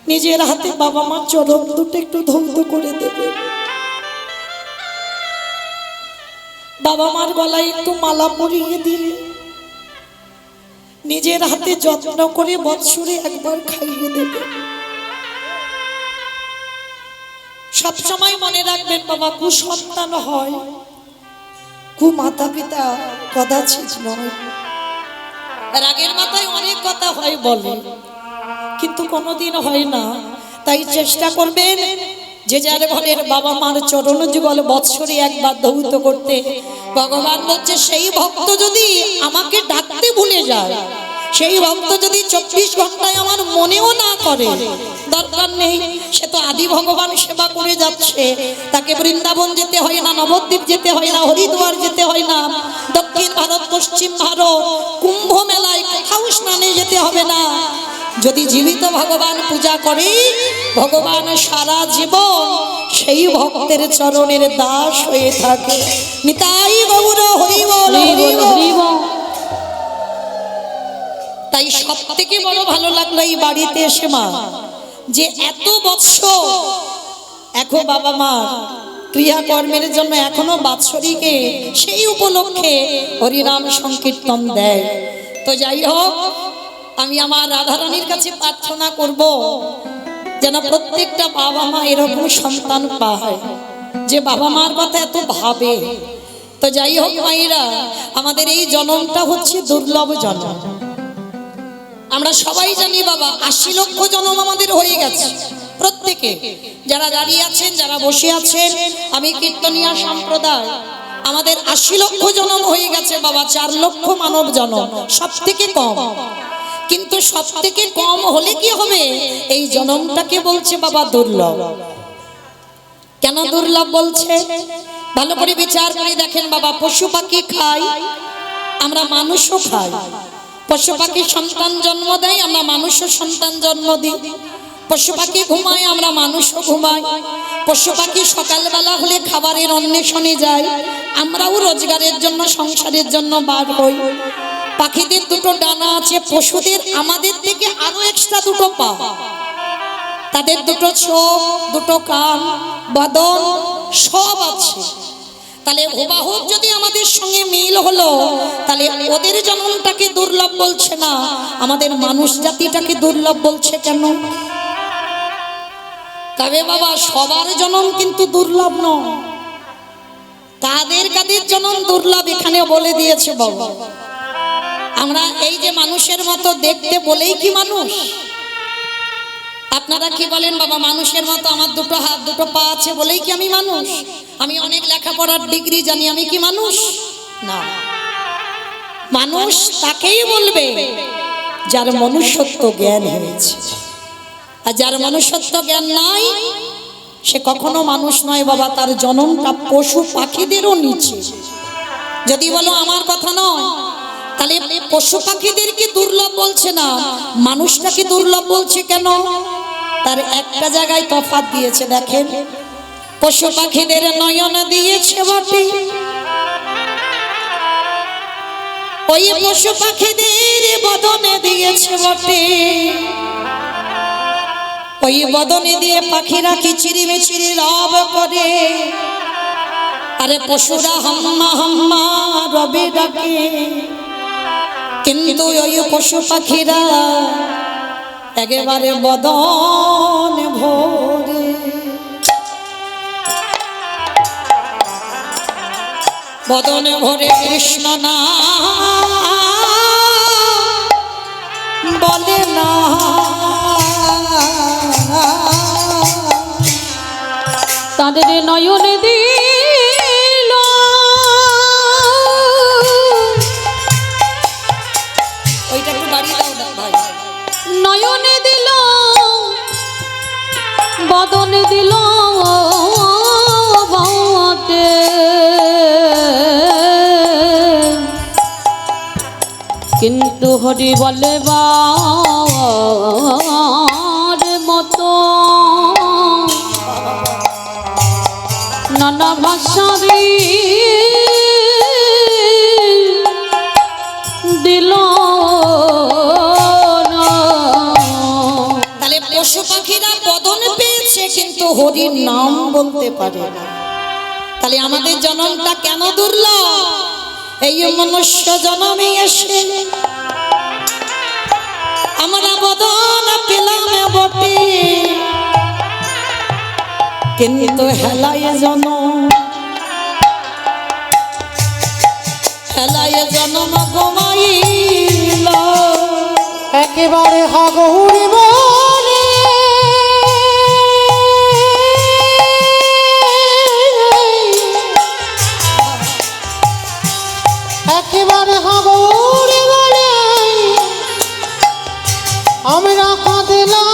নিজের হাতে বাবা মার চরণ দুটো একটু ধৌত করে দেবে। বাবা মার গলায় একটু মালা পরিয়ে দিয়ে নিজের হাতে যত্ন করে বৎসরে একবার খাইয়ে দেবে। সবসময় মনে রাখবেন বাবা, কুসন্তান হয়, কু মাতা পিতা কদাচিৎ নয়। রাগের মাথায় অনেক কথা হয় বলে, কিন্তু কোনোদিন হয় না। তাই চেষ্টা করবেন যে যার ঘরের বাবা মার চরণ যুগল বৎসরে একবার ধৌত করতে। ভগবান বলছে সেই ভক্ত যদি আমাকে ডাকতে ভুলে যায়, সেই ভক্ত যদি 24 ঘন্টায় আমার মনেও না করে, দরকার নেই, সে তো আদি ভগবান সেবা করে যাচ্ছে। তাকে বৃন্দাবন যেতে হয় না, নবদ্বীপ যেতে হয় না, হরিদ্বার যেতে হয় না, দক্ষিণ ভারত, পশ্চিম ভারত, কুম্ভ মেলায় কোথাও স্নানে যেতে হবে না। যদি জীবিত ভগবান পূজা করে, ভগবান সারা জীবন সেই ভক্তের চরণের দাস হয়ে থাকে। নিতাই গৌর হরি বল, হরি বল। তাই সব থেকে বড় ভালো লাগলো এই বাড়িতে এসে মা, যে এত বৎসর এখন বাবা মা ক্রিয়াকর্মের জন্য এখনো বাৎসরিকে সেই উপলক্ষে হরিনাম সংকীর্তন দেয়। তো যাই হোক, আমি আমার রাধারানীর কাছে প্রার্থনা করব যেন প্রত্যেকটা বাবা মা এরকম সন্তান পায়, যে বাবা মার কথা এত ভাবে। তো যাই হোক মায়েরা, আমাদের এই জন্মটা হচ্ছে দুর্লভ জন্ম। আমরা সবাই জানি বাবা 80 লক্ষ জন্ম আমাদের হয়ে গেছে প্রত্যেকে, যারা দাঁড়িয়ে আছেন, যারা বসে আছেন। আমি কীর্তনিয়া সম্প্রদায়, আমাদের 80 লক্ষ জন্ম হয়ে গেছে বাবা, 4 লক্ষ মানব জন্ম, সব থেকে কম। কিন্তু সব থেকে কম হলে কি হবে, এই জন্মটাকে বলছে বাবা দুর্লভ। কেন দুর্লভ বলছে ভালো করে বিচার করে দেখেন বাবা। পশু পাখি খাই, আমরা মানুষও খাই। পশু পাখি সন্তান জন্ম দেয়, আমরা মানুষও সন্তান জন্ম দিই। পশু পাখি ঘুমায়, আমরা মানুষও ঘুমাই। পশু পাখি সকালবেলা হলে খাবারের অন্বেষণে যায়, আমরাও রোজগারের জন্য, সংসারের জন্য বার হই। পাখিদের দুটো ডানা আছে, পশুদের আমাদের থেকে আরো এক্সট্রা দুটো পা, তাদের দুটো চোখ, দুটো কান, বদন সব আছে। তাহলে হুবাহুব যদি আমাদের সঙ্গে মিল হলো, তাহলে ওদের জন্মটাকে দুর্লভ বলছে না, আমাদের মানুষ জাতিটাকে দুর্লভ বলছে কেন? তবে বাবা সবার জন্ম কিন্তু দুর্লভ নয়। কাদের কাদের জন্ম দুর্লভ এখানে বলে দিয়েছে বাবা। আমরা এই যে মানুষের মতো দেখতে বলেই কি মানুষ? আপনারা কি বলেন বাবা, মানুষের মতো আমার দুটো হাত দুটো পা আছে বলেই কি আমি মানুষ? আমি অনেক লেখাপড়ার ডিগ্রি জানি, আমি কি মানুষ? না। মানুষ তাকেই বলবে যার মনুষ্যত্ব জ্ঞান হয়েছে, আর যার মনুষ্যত্ব জ্ঞান নাই সে কখনো মানুষ নয় বাবা। তার জন্মটা পশু পাখিদেরও নিচে। যদি বলো আমার কথা নয়, তাহলে পশু পাখিদেরকে দুর্লভ বলছে না, মানুষটাকে দুর্লভ বলছে কেন? তার একটা জায়গায় তফাৎ দিয়েছে, দেখেন। পশু পাখিদের নয়ন দিয়েছে বটে, ওই পশু পাখিদের বদনে দিয়েছে বটে। ওই বদনে দিয়ে পাখিরা কিচিরি মিচিরি রব করে, আরে পশুরা হাম্মা হাম্মা রবে ডাকে। কিন্তু ওই পশু পাখিরা একেবারে বদন ভরে, বদন ভরে কৃষ্ণ নাম বলে না। তাদের নয়নে দিল ওইটা একটু বাড়িয়ে দাও না ভাই। নয়নে দিল বদনে দিল বটে কিন্তু হরি বলে বার মতো নানা ভাষারি দিল না। তাহলে পশু পাখিরা বদন পেয়েছে কিন্তু হরির নাম বলতে পারে না। তাহলে আমাদের জন্মটা কেন দুর্লভ? এই মনুষ্য জন্মে এসে আমরা বদন পেলাম বটে, কিন্তু হেলায় জন্ম গোমাইল। একেবারে হাগৌরি বলে একেবারে হাগৌরি বলে আমরা কাঁদলাম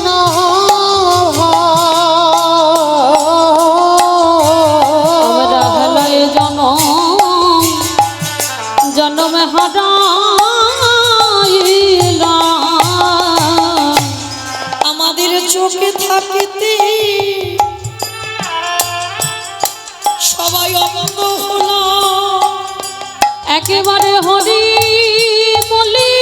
না আমরা হেলায় জনম হারাইলাম। আমাদের চোখে থাকিতে সবাই অন্ধ হলো। একেবারে হরি বলি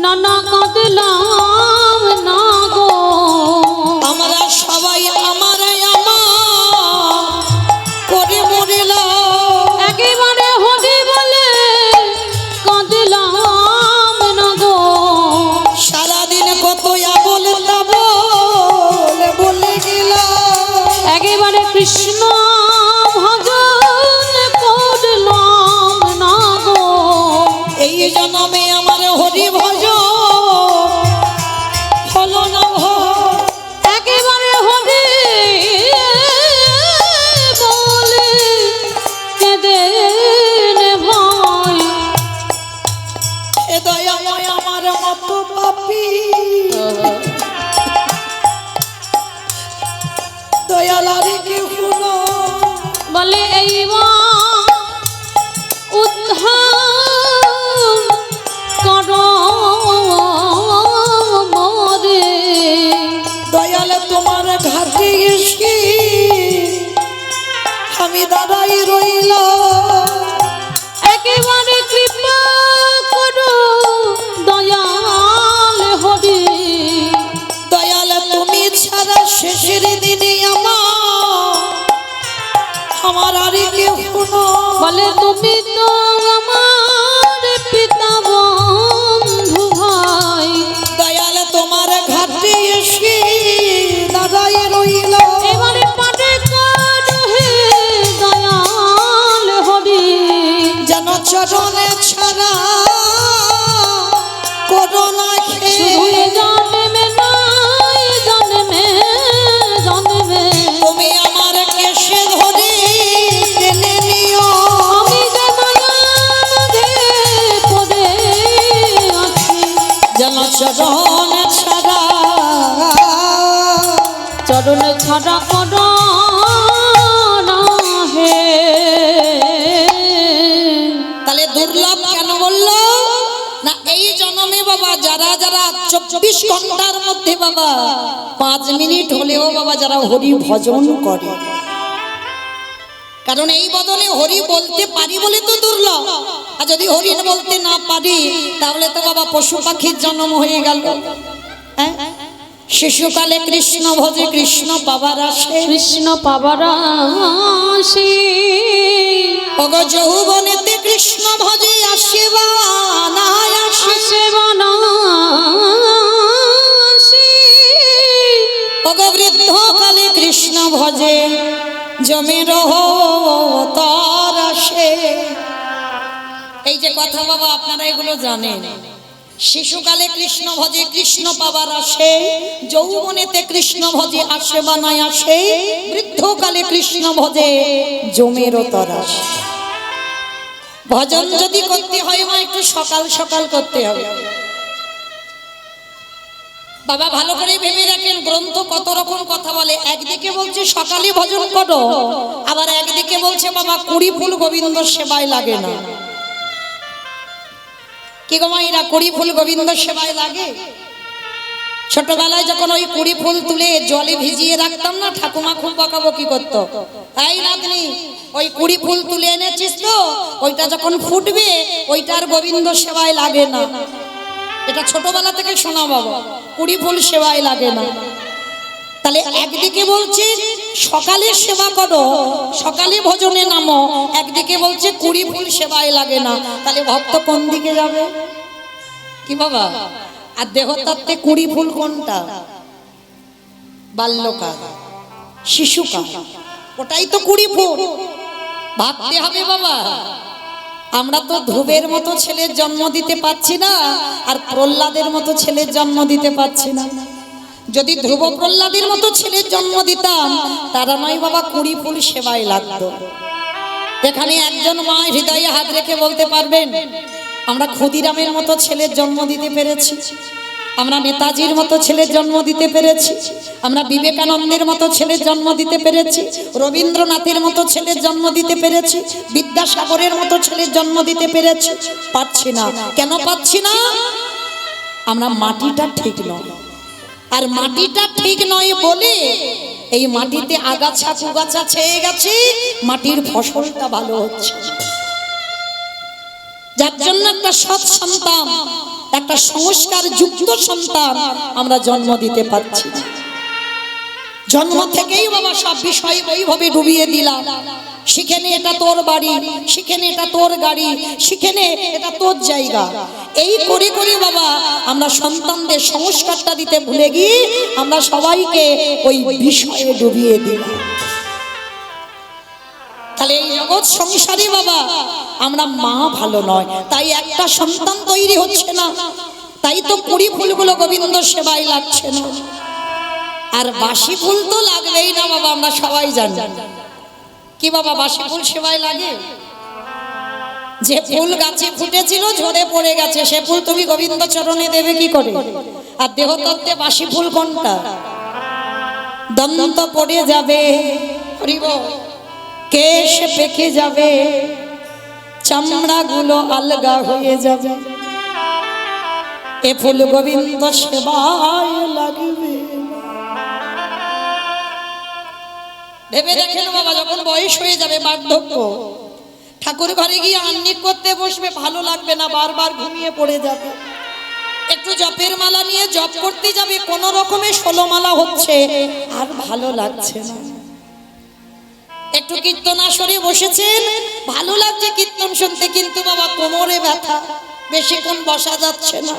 নানা কাঁদলাম না গো। আমরা সবাই আমার করে মরিল। একেবারে হরি বলে কাঁদলাম না গো। সারাদিন কত বলে গেল। একেবারে কৃষ্ণ ভজন করলাম না গো। এই জন্মে আমার হরি ভজ হলো না। একেবারে হরি বলে কেঁদে ভাই। এ দয়াময় আমার মতো পাপী দয়ালারে কেউ শুনো। বলে এইবার উদ্ধার কর মোরে। দয়ালে তোমার ঘাটে এসে আমি দাঁড়াই রইল। একেবারে কৃপা করো দয়াল হরি। দয়ালে তুমি ছাড়া শেষের দিনে আমার আর কেউ শুনো। বলে তুমি তো আমার পিতা বন্ধু ভাই। দয়ালে তোমার ঘাটে এসে দাঁড়াই রইল। এবারে পাটে কাটো হে দয়াল হরি। যেন চরণে ছাড়া করোনা শুধু এ জন্মে নয় জন্মে জন্মে তুমি আমার কেশে ধরে টেনে নিও। আমি যে মায়ার মধ্যে পড়ে আছি। যেন চরণে ছাড়া চরণে ছাড়া করো না হে। তাহলে দুর্লভ কেন বললো না? এই জন্মে বাবা যারা 24 ঘন্টার মধ্যে বাবা 5 মিনিট হলেও বাবা যারা হরি ভজন করে, কারণ এই বদলে হরি বলতে পারি বলে তো দুর্লভ। আর যদি হরি বলতে না পারি তাহলে তো বাবা পশু পাখির জন্ম হয়ে গেল। হ্যাঁ, শিশুকালে কৃষ্ণ ভজে কৃষ্ণ পাবার আসে। কৃষ্ণ পাবার আসি ওগো যৌবনেতে কৃষ্ণ ভজে আসে বা না আসে। আসে বানাসি ওগো বৃদ্ধ কালে কৃষ্ণ ভজে জমে রহো তার আসে। এই যে কথা বাবা আপনারা এগুলো জানেন। শিশুকালে কৃষ্ণ ভজে কৃষ্ণ পাবার আসে, যৌবনেতে কৃষ্ণ ভজে আসে বা নাই আসে, বৃদ্ধকালে কৃষ্ণ ভজে জমেরও তর আসে। ভজন যদি করতে হয় মা একটু সকাল সকাল করতে হবে। বাবা ভালো করে ভেবে দেখেন, গ্রন্থ কত রকম কথা বলে। একদিকে বলছে সকালে ভজন করো, আবার একদিকে বলছে বাবা 20 ফুল গোবিন্দ সেবায় লাগে না। কি গো মাইরা, 20 ফুল গোবিন্দ সেবায় লাগে? ছোটবেলায় যখন ওই 20 ফুল তুলে জলে ভিজিয়ে রাখতাম না, ঠাকুমা খুব বকাবকি করতো, এই নাতনি ওই 20 ফুল তুলে এনেছিস তো, ওইটা যখন ফুটবে ওইটা আর গোবিন্দ সেবায় লাগে না। এটা ছোটবেলা থেকে শোনা বাবা, 20 ফুল সেবায় লাগে না। তাহলে একদিকে বলছে সকালে সেবা করো, সকালে ভজনে নামো, একদিকে বলছে 20 ফুল সেবায় লাগে না। তাহলে ভক্ত কোন দিকে যাবে কি বাবা? আর দেহতত্ত্বে 20 ফুল কোনটা? বাল্যকাল, শিশুকাল, ওটাই তো 20 ফুল। ভাবতে হবে বাবা, আমরা তো ধ্রুবের মতো ছেলের জন্ম দিতে পারছি না, আর প্রহ্লাদের মতো ছেলের জন্ম দিতে পারছি না। যদি ধ্রুব প্রহ্লাদের মতো ছেলের জন্ম দিতাম, তারা নয় বাবা 20 ফুল সেবায় লাগতো। এখানে একজন মা হৃদয়ে হাত রেখে বলতে পারবেন, আমরা ক্ষুদিরামের মতো ছেলের জন্ম দিতে পেরেছি, আমরা নেতাজির মতো ছেলের জন্ম দিতে পেরেছি, আমরা বিবেকানন্দের মতো ছেলের জন্ম দিতে পেরেছি, রবীন্দ্রনাথের মতো ছেলের জন্ম দিতে পেরেছি, বিদ্যাসাগরের মতো ছেলের জন্ম দিতে পেরেছি। পাচ্ছি না। কেন পাচ্ছি না? আমরা মাটিটা ঠিক নয়। আর মাটিটা ঠিক নয় বলে এই মাটিতে আগাছা কুগাছা ছেয়ে গেছে, মাটির ফসলটা ভালো হচ্ছে। যার জন্য একটা সৎ সন্তান, একটা সংস্কার যুক্ত সন্তান আমরা জন্ম দিতে পারছি না। জন্ম থেকেই বাবা সব বিষয় ওইভাবে ডুবিয়ে দিলাম। শিখে নে এটা তোর বাড়ি, শিখে নে এটা তোর গাড়ি, শিখে নে এটা তোর জায়গা। এই করে করে বাবা আমরা সন্তানদের সংস্কারটা দিতে ভুলে গিয়ে আমরা সবাইকে ওই বিষয়ে ডুবিয়ে দিলাম। তাহলে এই জগৎ সংসারে বাবা আমরা মা ভালো নয়, তাই একটা সন্তান তৈরি হচ্ছে না, তাই তো 20 ফুলগুলো গোবিন্দ সেবায় লাগছে না। আর বাসি ফুল তো লাগবেই না বাবা, আমরা সবাই জানি। কি বাবা বাসি ফুল সেবায় লাগে? যে ফুল গাছে ফুটেছিল ঝরে পড়ে গেছে, সে ফুল তুমি গোবিন্দ চরণে দেবে কি করে? আর দেহতত্ত্বে বাসি ফুল কোনটা? দন্ত পড়ে যাবে, কেশ পেকে যাবে, চামড়াগুলো আলগা হয়ে যাবে, এ ফুল গোবিন্দ সেবায় লাগবে। ভেবে দেখেন বাবা, যখন বয়স হয়ে যাবে, বার্ধক্য, ঠাকুর ঘরে গিয়ে আহ্নিক করতে বসবে, ভালো লাগবে না, বারবার ঘুমিয়ে পড়ে যাবে। একটু জপের মালা নিয়ে জপ করতে যাবে, কোন রকমে 16 মালা হচ্ছে, আর ভালো লাগছে না। একটু কীর্তন আসরে বসেছেন, ভালো লাগছে কীর্তন শুনতে, কিন্তু বাবা কোমরে ব্যথা, বেশিক্ষণ বসা যাচ্ছে না।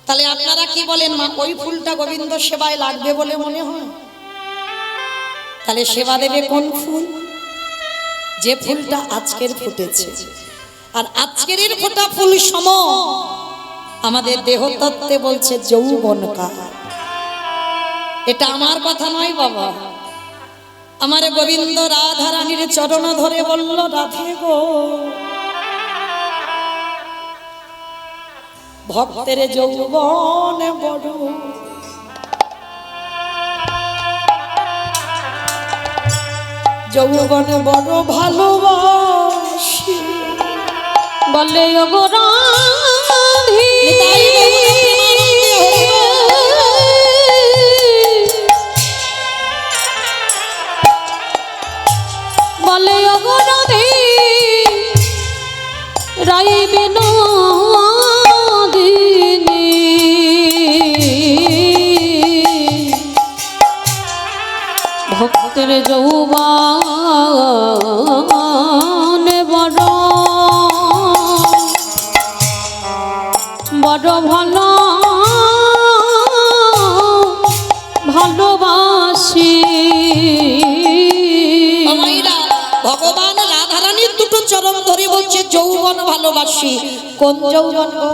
তাহলে আপনারা কি বলেন মা, ওই ফুলটা গোবিন্দ সেবায় লাগবে বলে মনে হয়? তাহলে সেবা দেবে কোন ফুল? যে ফুলটা আজকের ফুটেছে। আর আজকের ফোটা ফুল সম আমাদের দেহতত্ত্বে বলছে যৌবনকাল। এটা আমার কথা নয় বাবা, আমার গোবিন্দ রাধা রানীর চরণ ধরে বলল, রাধে গো, ভক্তের যৌবন বড়, যৌবন বড় ভালোবাসি, বলে ওগো রাধি, বলে ওগো রাধি, রাই বিনোদিনী, ভক্তের যৌবন বড়, বড় ভালো ভালোবাসি। যৌবন ভালোবাসি। কোন যৌবন গো?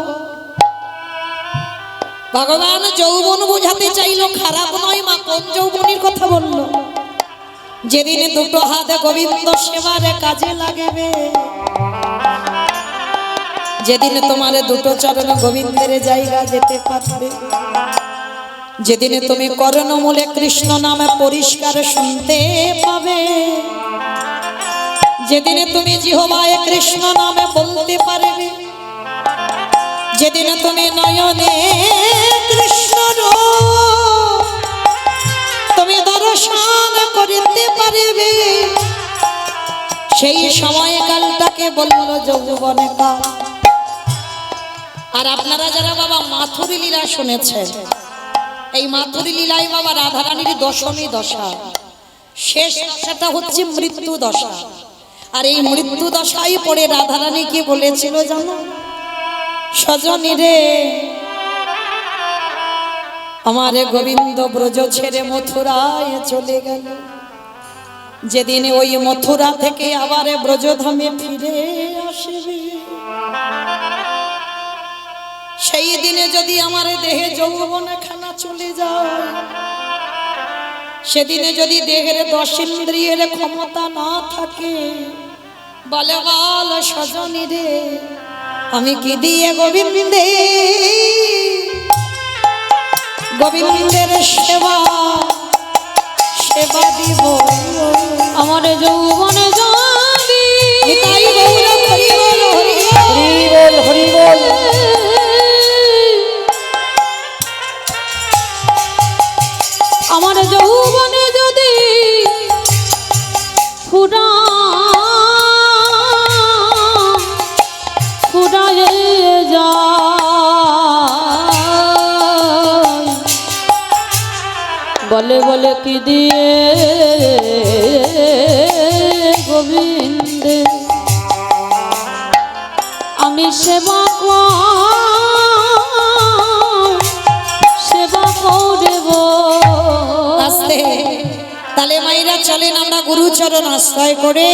ভগবান যৌবন বোঝাতে চাইলো, খারাপ নয় মা। কোন যৌবনের কথা বললো? যেদিন দুটো হাত গোবিন্দ সেবারে কাজে লাগবে, যেদিন তোমার দুটো চরণ গোবিন্দের জায়গা যেতে পারবে, যেদিন তুমি কর্ণমূলে কৃষ্ণ নামে পরিষ্কার শুনতে পাবে, যেদিন তুমি জিহ্বায় কৃষ্ণ নামে বলতে পারবে, যেদিন তুমি নয়নে কৃষ্ণ তুমি দর্শন করতে পারবে, সেই সময়কালটাকে বললো যৌবনে কাল। আর আপনারা যারা বাবা মাথুরী লীলা শুনেছেন, এই মাথুরী লীলায় বাবা রাধারানীর দশমী দশা, শেষ দশাটা হচ্ছে মৃত্যু দশা। আর এই মৃত্যু দশায় পড়ে রাধারানী কি বলেছিল জানো? সজনী রে, আমার গোবিন্দ ব্রজ ছেড়ে মথুরায় চলে গেল, যেদিন ওই মথুরা থেকে আবার ব্রজধামে ফিরে আসবে, সেই দিনে যদি আমার দেহে যৌবন খানা চলে যায়, সেদিনে যদি দেহের 10 ইন্দ্রিয়ের ক্ষমতা না থাকে, বলে বল সজনী রে, আমি কি দিয়ে গোবিন্দের সেবা দিব? আমার যৌবনে যদি নিতাই গৌর হরি বল, হরি হরি বল, হরি বল। আমার যৌবনে যদি ফুরায়ে যায়, বলে বলে কি দিয়ে গোবিন্দে আমি সেবা করব। আস্তে তালে মাইরা চলেন, আমরা গুরুচরণ আশ্রয় করে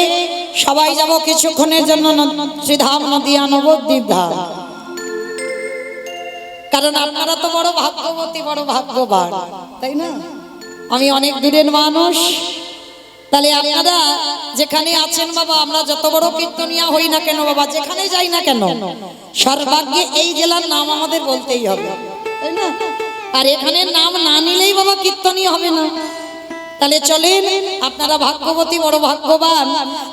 সবাই যাব কিছুক্ষণের জন্য শ্রীধাম নদিয়া নবদ্বীপ ধাম। কারণ আপনারা তো বড় ভাগ্যবতী, বড় ভাগ্যবান, তাই না? আমি অনেক দূরের মানুষ। তাহলে আপনারা যেখানে আছেন বাবা, আমরা যত বড় কীর্তনিয়া হই না কেন বাবা, যেখানে যাই না কেন, সর্বাগ্যে এই জেলার নাম আমাদের বলতেই হবে, তাই না? আর এখানে নাম না নিলেই বাবা কীর্তনীয় হবে না। তাহলে চলেন, আপনারা ভাগ্যবতী, বড় ভাগ্যবান।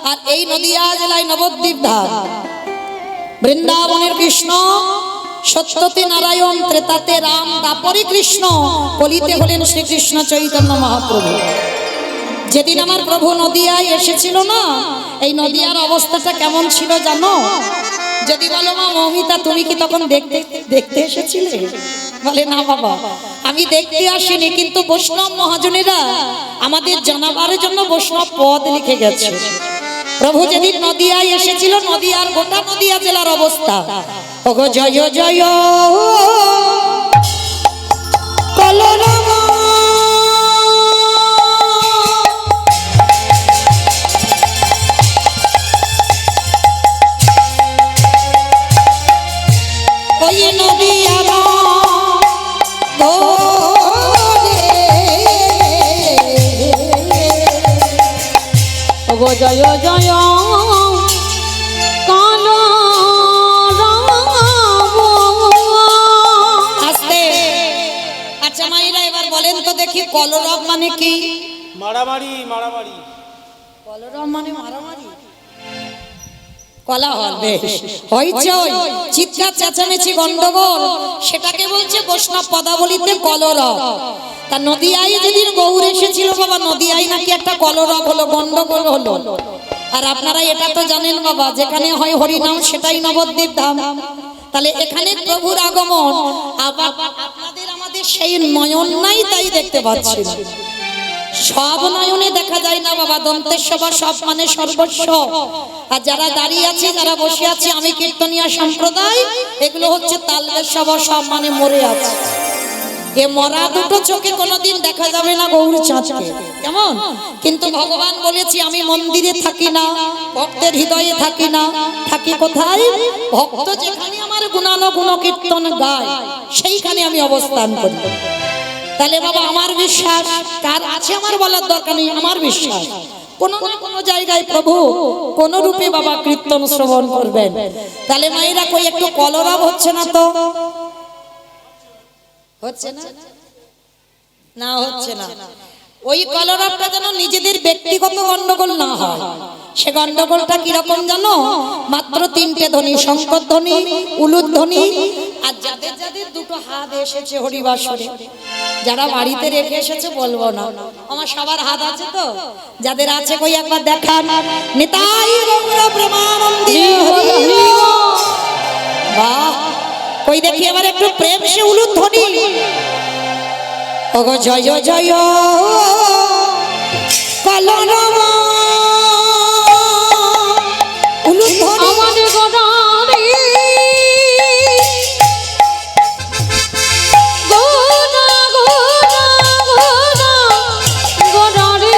আর এই নদিয়া জেলায় নবদ্বীপ ধাম, বৃন্দাবনের কৃষ্ণ, সত্যতে নারায়ণ, ত্রেতাতে রাম, দাপরে কৃষ্ণ, কলিতে হলেন শ্রীকৃষ্ণ চৈতন্য মহাপ্রভু। যেদিন আমার প্রভু নদিয়ায় এসেছিল না, এই নদিয়ার অবস্থাটা কেমন ছিল জানো? যদি বলো মা মৌমিতা, তুমি কি তখন দেখতে এসেছিলে? বলে না বাবা, আমি দেখতে আসিনি, কিন্তু বৈষ্ণব মহাজনেরা আমাদের জানাবার জন্য বৈষ্ণব পদ লিখে গেছে। প্রভু যেদিন নদিয়ায় এসেছিল, নদিয়ার গোটা নদিয়া জেলার অবস্থা, ওগো জয় জয় কলরব, ওই নদিয়ার ওগো জয় জয় কালো আস্তে। আচ্ছা মাইরা, এবার বলেন তো দেখি, কলরব মানে কি? মারামারি, মারামারি। কলরব মানে মারামারি, কলাহল। বেশ, হইচই, চিৎকার চেঁচামেচি, গন্ডগোল, সেটাকে বলছে বৈষ্ণব পদাবলিতে কলরব। তা নদিয়ায় যেদিন গৌর এসেছিল বাবা, নদিয়ায় নাকি একটা কলরব হলো, গন্ডগোল হলো। আর আপনারা এটা তো জানেন বাবা, যেখানে হয় হরিনাম সেটাই নবদ্বীপ ধাম। তাহলে এখানে প্রভুর আগমন, আবার আপনাদের আমাদের সেই নয়ন নাই, তাই দেখতে পাচ্ছি না। সব নয়নে দেখা যায় না বাবা, দন্তেশ্বর সব মানে সর্বস্ব। আর যারা দাঁড়িয়ে আছে, যারা বসে আছে, আমি কীর্তনিয়া সম্প্রদায়, এগুলো হচ্ছে তালবেশ্বর সব মানে মরে আছে। এ মরা দুটো চোখে কোনোদিন দেখা যাবে না গৌর চাঁদকে, কেমন? কিন্তু ভগবান বলেছি আমি মন্দিরে থাকি না, ভক্তের হৃদয়ে থাকি না, থাকি কোথায়? ভক্ত যেখানে আমার গুণানো গুণ কীর্তন গায় সেইখানে আমি অবস্থান করি। তাহলে বাবা আমার বিশ্বাস, কার আছে আমার বলার দরকার নেই, আমার বিশ্বাস কোনো না কোনো জায়গায় প্রভু কোন রূপে বাবা কীর্তন শ্রবণ করবেন। তাহলে মায়েরা কই একটু কলরব হচ্ছে না তো? হচ্ছে না? না হচ্ছে না। ওই কলরবটা যেন নিজেদের ব্যক্তিগত গন্ডগোল না হয়। সে গন্ডগোলটা কিরকম জানো? মাত্র তিনটে ধ্বনি, শঙ্কর ধ্বনি, উলুদ ধ্বনি, আর যাদের যাদের দুটো হাত এসেছে হরিবাসরে, যারা বাড়িতে রেখে এসেছে বলবো না, আমার সবার হাত আছে তো? যাদের আছে কই একবার দেখান। নিতাই গৌর প্রেমানন্দে হরি হরি। বাহ, কই দেখি এবার একটু প্রেম সে উলুদ ধ্বনি। ওগো জয় জয় কলরব উলুদ ধ্বনি। আমার গোড়ারে গোড়া গোড়া গোড়া গোড়ারে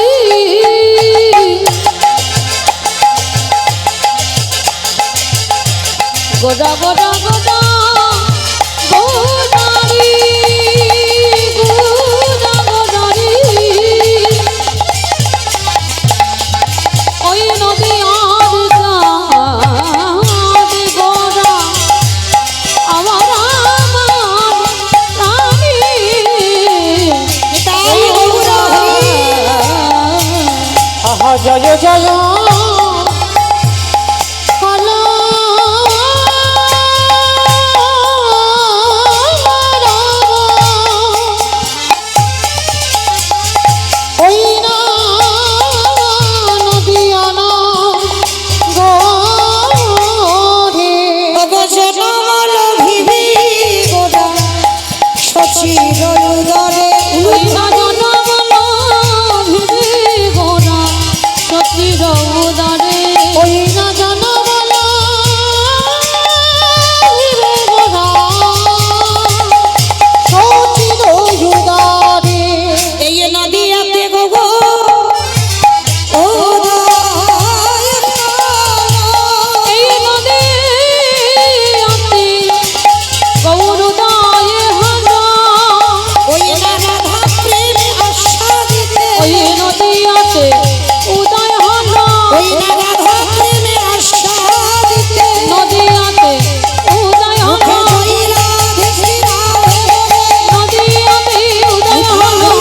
গোড়া গোড়া গোড়া গোড়ারে গোড়া গোড়ারে ওই নদী আর ঘাট গোড়া আমার আমার প্রাণী নিতাই গৌর হরি। আহা জয় জয় ওগো জনমল ভিভি গোড়া সচির উদরে ওই না জনমন ভিড়ে গোড়া সচির উদারে ওই না জনমল ভিড়ে গোড়া সচির উদারে এই নদীয়াতে গোগো ও এই নদী আতে গৌরদায়ে হারা ওই না রাধা প্রেমে আস্বাদিতে ওই নদী আতে উদয় হারা ওই না রাধা প্রেমে আস্বাদিতে নদী আতে উদয় মুখে হারা জয় রাধে শ্রী রাধে নদী আতে উদয় হারা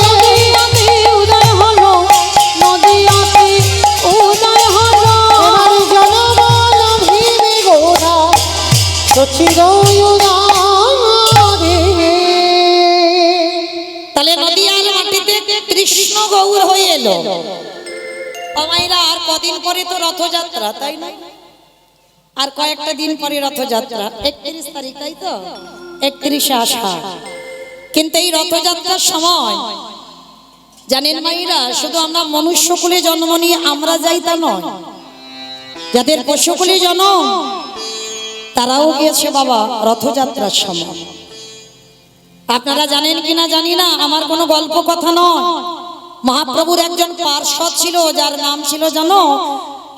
নদী আতে উদয় হলো নদী আতে উদয় হলো এবার জনমল ভিভি গোড়া সচির উদরে। তাহলে নদিয়ার মাটিতে কৃষ্ণ গৌর হয়ে এলো। আমাইরা আর কদিন পরে তো রথযাত্রা, তাই না? আর কয়েকটা দিন পরে রথযাত্রা, 31 তারিখ, তাই তো? 31 আষাঢ়। কিন্তু এই রথযাত্রার সময় জানেন মাইরা, শুধু আমরা মনুষ্যকুলে জন্ম নিয়ে আমরা যাই তা নয়, যাদের পশুকুলে জন্ম তারাও গিয়েছে বাবা রথযাত্রার সময়। আপনারা জানেন কিনা জানি না, আমার কোনো গল্প কথা নয়। মহাপ্রভুর একজন পার্ষদ ছিল, যার নাম ছিল জানো?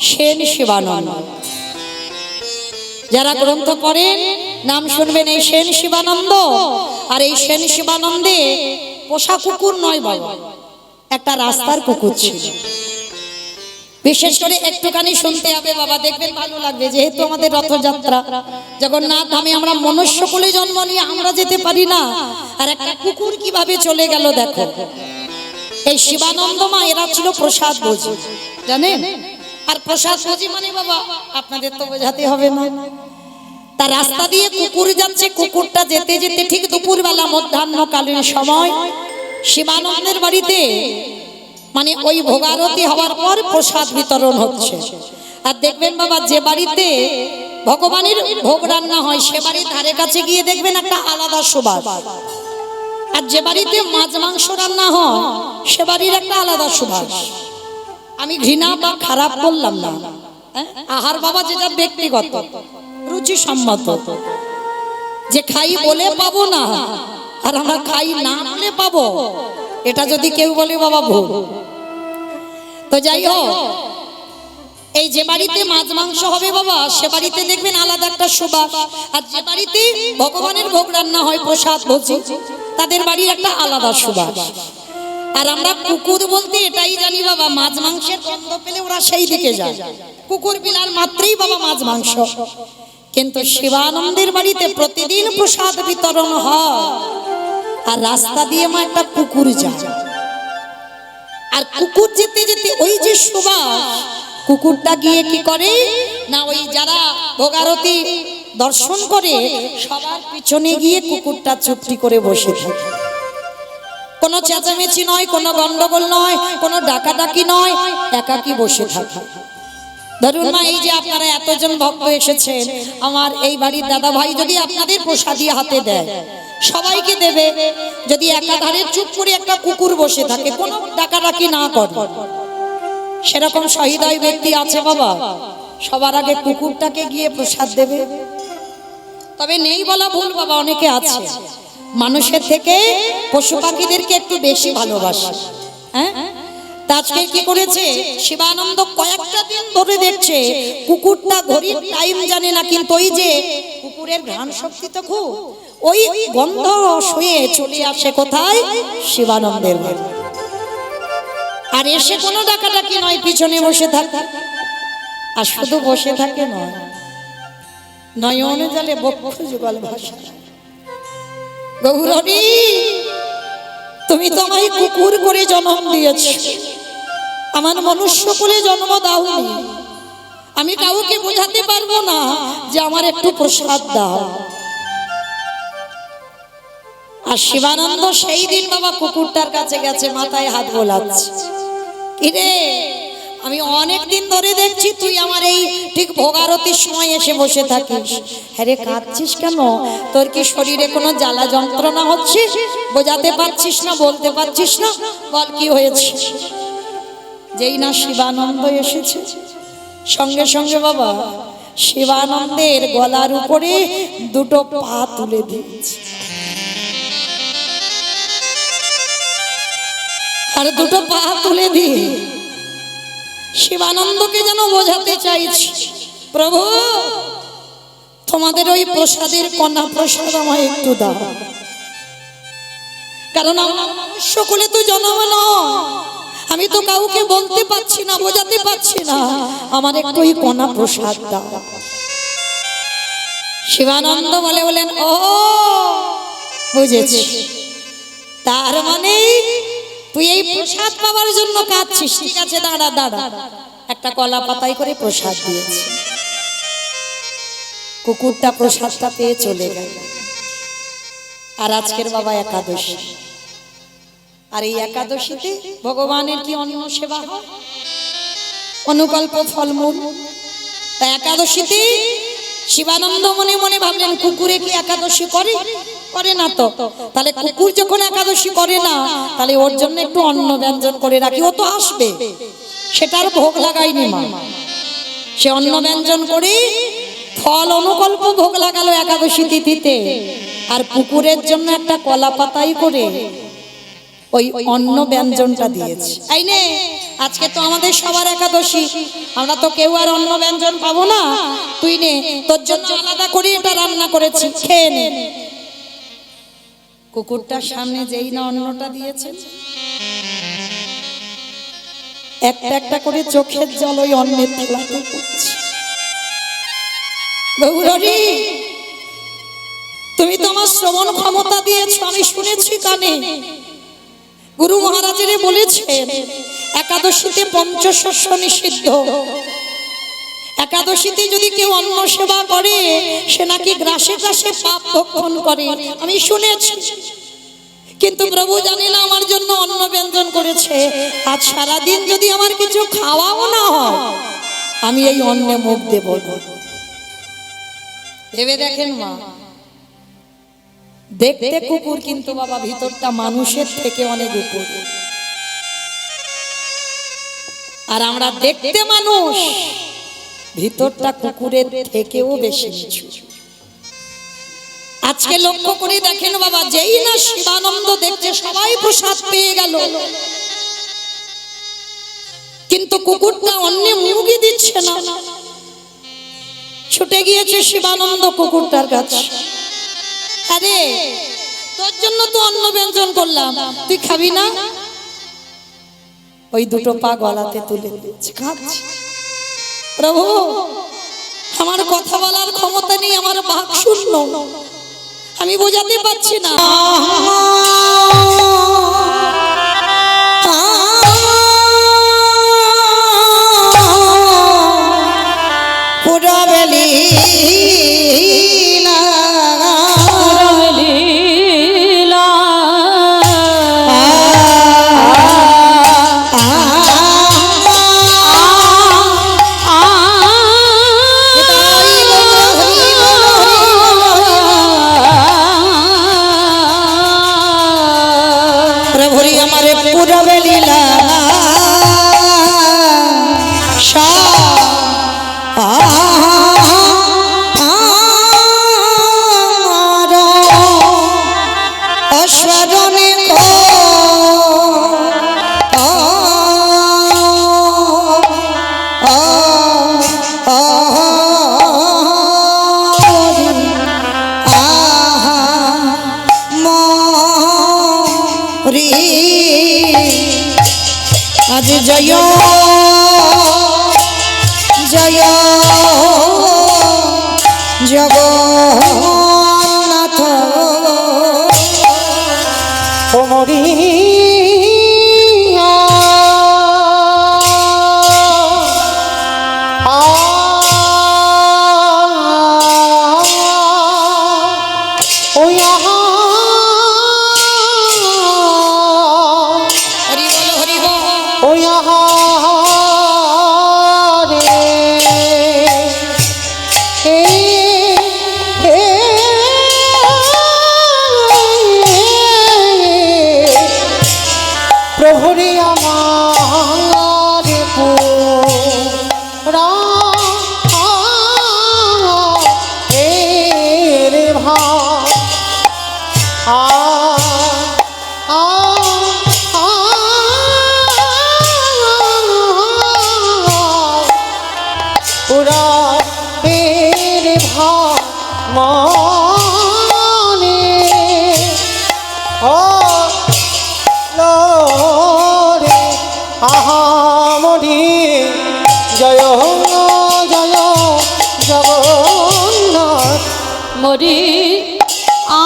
সেন শিবানন্দ। যারা গ্রন্থ পড়েন নাম শুনবেন এই সেন শিবানন্দ। আর এই সেন শিবানন্দে পোষা কুকুর নয় বাবা, একটা রাস্তার কুকুর ছিল। বিশেষ করে একটুখানি শুনতে হবে বাবা, দেখবেন ভালো লাগবে। যেহেতু আমাদের রথযাত্রা, জগন্নাথ ধামে আমরা মনুষ্যকুলে জন্ম নিয়ে আমরা যেতে পারি না, আর একটা কুকুর কিভাবে চলে গেল দেখো। এই শিবানন্দ মা এরা ছিল প্রসাদ ভোজী, জানেন? আর প্রসাদ ভোজী মানে বাবা আপনাদের তো বোঝাতে হবে না। তার রাস্তা দিয়ে কুকুর যাচ্ছে, কুকুরটা যেতে যেতে ঠিক দুপুরবেলা মধ্যাহ্নকালীন সময় শিবানন্দের বাড়িতে মানে ওই ভোগারতি হওয়ার পর প্রসাদ বিতরণ হচ্ছে। আর দেখবেন বাবা যে বাড়িতে ভগবানের ভোগ রান্না হয় সে বাড়ির ধারে কাছে গিয়ে দেখবেন একটা আলাদা সুবাস, আর যে বাড়িতে মাছ মাংস রান্না হয় সে বাড়ির একটা আলাদা সুবাস। আমি ঘৃণা বা খারাপ বললাম না, আহার বাবা যেটা ব্যক্তিগত রুচি সম্মত। যে খাই বলে পাবো না আর আমরা খাই না বলে পাবো, এটা যদি কেউ বলে বাবা ভুল। তো যাই হোক, এই যে বাড়িতে মাছ মাংস হবে বাবা, সে বাড়িতে দেখবেন আলাদা একটা সুবাস। আর যে বাড়িতে ভগবানের ভোগ রান্না হয়, প্রসাদ ভোজি, তাদের বাড়ির একটা আলাদা সুবাস। আর আমরা কুকুর বলতে এটাই জানি বাবা, মাছ মাংসের গন্ধ পেলে ওরা সেই দিকে যায়, কুকুর বিড়াল মাত্রই বাবা মাছ মাংস। কিন্তু শিবানন্দের বাড়িতে প্রতিদিন প্রসাদ বিতরণ হয়, আর রাস্তা দিয়ে মা একটা কুকুর যায়। আর কুকুর যেতে যেতে ওই যে সুবাস, কুকুরটা গিয়ে কি করে না, ওই যারা ভোগারতি দর্শন করে সবার পিছনে গিয়ে কুকুরটা চুপটি করে বসে থাকে। কোনো চেঁচামেচি নয়, কোনো গন্ডগোল নয়, কোনো ডাকাডাকি নয়, একাকি বসে থাকে। ধরুন মা, এই যে আপনারা এতজন ভক্ত এসেছেন, আমার এই বাড়ির দাদা ভাই যদি আপনাদের প্রসাদী হাতে দেয়, সবাইকে দেবে, যদি একাধারে চুপ করে একটা কুকুর বসে থাকে, কোনো ডাকাডাকি না করে, সেরকম সহৃদয় ব্যক্তি আছে বাবা, সবার আগে কুকুরটাকে গিয়ে প্রসাদ দেবে। তবে নেই বলা ভুল বাবা, অনেকে আছে মানুষের থেকে পশু পাখিদেরকে একটু বেশি ভালোবাসে। হ্যাঁ, তা আজকে কি করেছে শিবানন্দ, কয়েকটা দিন ধরে দেখছে কুকুরটা ঘড়ির টাইম জানে না, কিন্তু ওই যে কুকুরের ঘ্রাণ শক্তি তো খুব, ওই গন্ধ শুয়ে চলে আসে কোথায়, শিবানন্দের বাড়ি। আর এসে কোনো ডাকাডাকি নয়, পিছনে বসে থাকে। আর শুধু বসে থাকে নয়, নয়ন জলে বক্ষ যুগল ভাষা, গৌরী তুমি তো আমায় কুকুর করে জন্ম দিয়েছ, আমার মনুষ্য করে জন্ম দাওনি, আমি কাউকে বোঝাতে পারবো না যে আমার একটু প্রসাদ দাও। আর শিবানন্দ সেই দিন বাবা কুকুরটার কাছে গেছে, মাথায় হাত বোলাচ্ছে, কিরে আমি অনেক দিন ধরে দেখছি তুই আমার এই ঠিক ভোগারতির সময় এসে বসে থাকিস, হ্যাঁ রে কাঁদছিস কেন? তোর কি শরীরে কোনো জ্বালা যন্ত্রণা হচ্ছে? বোঝাতে পারছিস না, বলতে পারছিস না, বল কি হয়েছে? যেই না শিবানন্দ এসেছে, সঙ্গে সঙ্গে বাবা শিবানন্দের গলার উপরে দুটো পা তুলে দিয়েছে, আর দুটো পা তুলে দিয়ে শিবানন্দকে যেন বোঝাতে চাইছি, প্রভু তোমাদের ওই প্রসাদের কণা প্রসাদ আমায় একটু দাও, কারণ আমার সকলে তো জন্ম নয়, আমি তো কাউকে বলতে পারছি না, বোঝাতে পারছি না, আমার একটু ওই কণা প্রসাদ দাও। শিবানন্দ বলেন, ও বুঝেছি, তার মানে তুই এই প্রসাদ পাওয়ার জন্য কাঁদছিস, ঠিক আছে দাঁড়া দাঁড়া, একটা কলা পাতায় করে প্রসাদ দিয়েছে। কুকুরটা প্রসাদটা পেয়ে চলে গেল। আর আজকের বাবা একাদশী, আর এই একাদশীতে ভগবানের কি অন্ন সেবা হয়, অনুকল্প ফলমূল। তা একাদশীতে শিবানন্দ মনে মনে ভাবলেন, কুকুরে কি একাদশী করে? করে না তো, তাহলে কুকুর যখন একাদশী করে না, তাহলে ওর জন্য একটু অন্ন ব্যঞ্জন করে রাখি, ও তো আসবে, সেটার ভোগ লাগাইনি মা। সে অন্ন ব্যঞ্জন করে ফল অনুকল্প ভোগ লাগালো একাদশী তিথিতে, আর কুকুরের জন্য একটা কলা পাতাই করে ওই অন্ন ব্যঞ্জনটা দিয়েছে। এই নে, আজকে তো আমাদের সবার একাদশী, আমরা তো কেউ আর অন্ন ব্যঞ্জন পাবো না, তুই নে, তোর জন্য আলাদা করে এটা রান্না করেছি, খেয়ে নে। কুকুরটার সামনে যেই না অন্নটা দিয়েছে, একটা একটা করে চোখের জল ওই অন্নের থালাতে পড়ছে। গৌরী তুমি তো আমার শ্রবণ ক্ষমতা দিয়েছো, আমি শুনেছি কানে, গুরু মহারাজের বলেছেন একাদশীতে পঞ্চশস্য নিষিদ্ধ, একাদশীতে যদি কেউ অন্ন সেবা করে সে নাকি গ্রাসে গ্রাসে পাপ ভক্ষণ করে, আমি শুনেছি। কিন্তু প্রভু জানি না আমার জন্য অন্ন ব্যঞ্জন করেছে, আজ সারাদিন যদি আমার কিছু খাওয়াও না হয়, আমি এই অন্নে মুখ দেব না। ভেবে দেখেন মা, দেখতে কুকুর কিন্তু বাবা ভিতরটা মানুষের থেকে অনেক উপর, আর আমরা দেখতে মানুষ, ভিতরটা কুকুরের থেকেও বেশি নিচু। আজকে লক্ষ্য করে দেখেন বাবা, যেই না শিবানন্দ দেখছে সবাই প্রসাদ পেয়ে গেল, কিন্তু কুকুরটা অন্য মুখই দিচ্ছে না। ছুটে গিয়েছে শিবানন্দ কুকুরটার কাছে। আরে তোর জন্য তো অন্ন ব্যঞ্জন করলাম, তুই খাবি না? ওই দুটো পা গলাতে তুলে দিয়েছে, খাচ্ছে। প্রভু, আমার কথা বলার ক্ষমতা নেই, আমার বাক শূন্য, আমি বোঝাতে পারছি না। আজ জয় জয় জগন্নাথ ওমরি প্রভুরে আমার এর ভাব পুরা এর ভাব মনে আহামরি জয় জয় জগন্নাথ মরি আ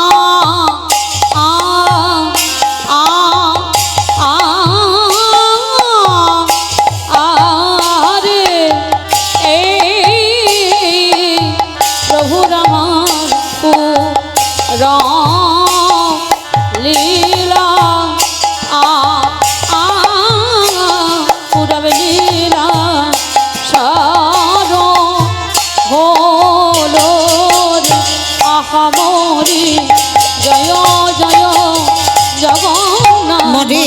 আ আ আ আরে এই প্রভু রামার রাম লীলা আ আ পুরব লীলা সারো হলো আহামরি জয় জয় জগন্নাথ মরে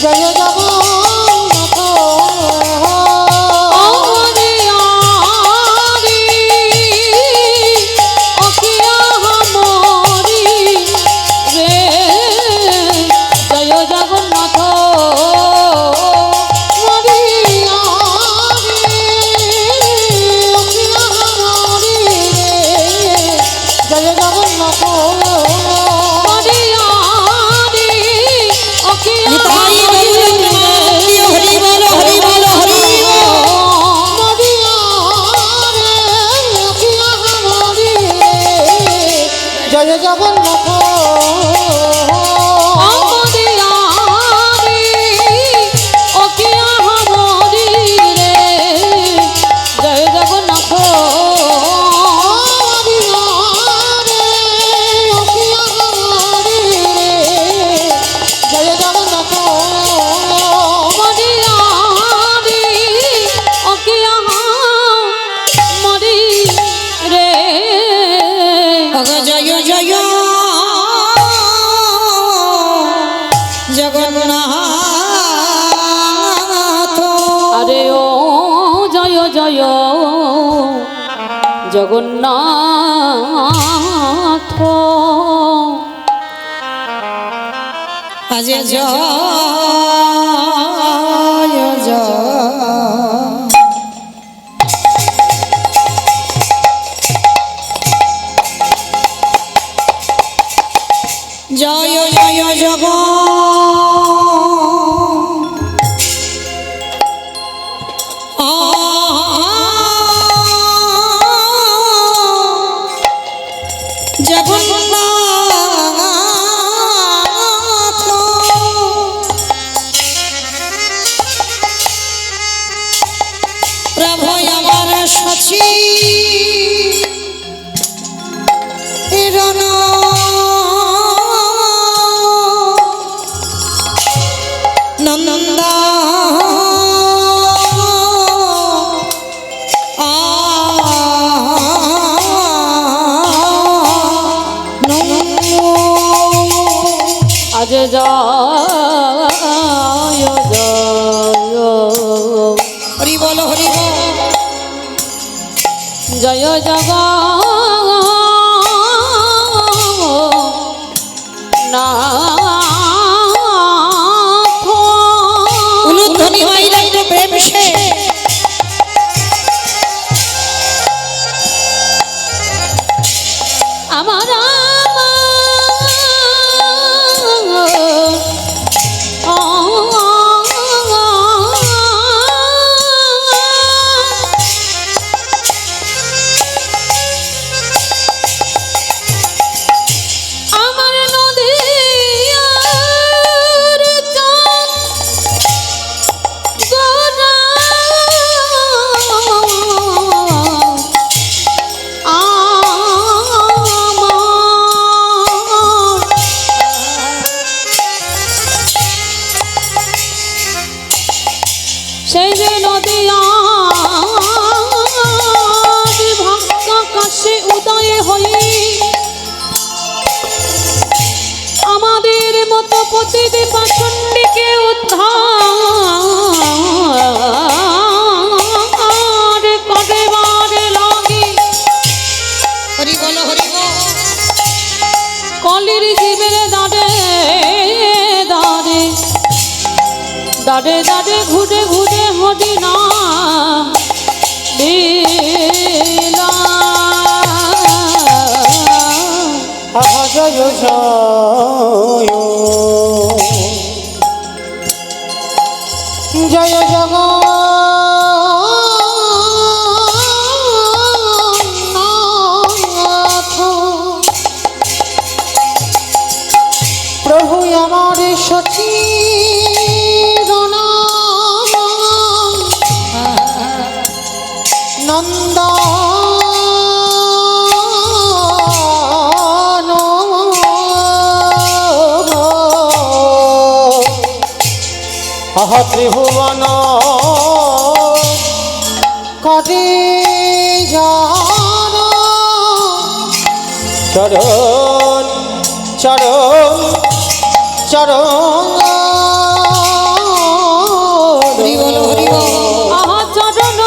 জয় জগন্নাথ আমাদের আরে ও কি আহামরি রে জগন্নাথ আজ জয় জয় জয় জয় জগ জগন্নাথ প্রভু আমার সচি নন্দা আজ জয় জয় হরি বল হরি বল জয় জগন্নাথ উলুধ্বনি হইলে একটু প্রেম সে আমার সেই যে নদী ভাগ্যাকাশে উদয়ে হয়ে আমাদের মতো পতিতে পাষণ্ডীকে উদ্ধার করেবার লাগে হরি বল হরি বল কলির জীবের দাঁড়ে দাঁড়ে দাঁড়ে দাঁড়ে ঘুরে ঘুরে হরি না আহা জয় জয় জয় জগন্নাথ প্রভু আমার সচি নন্দা আহা ত্রিভুবন করে জান চরণ চরণ চরণ হরি বল হরি বল আহা চরণ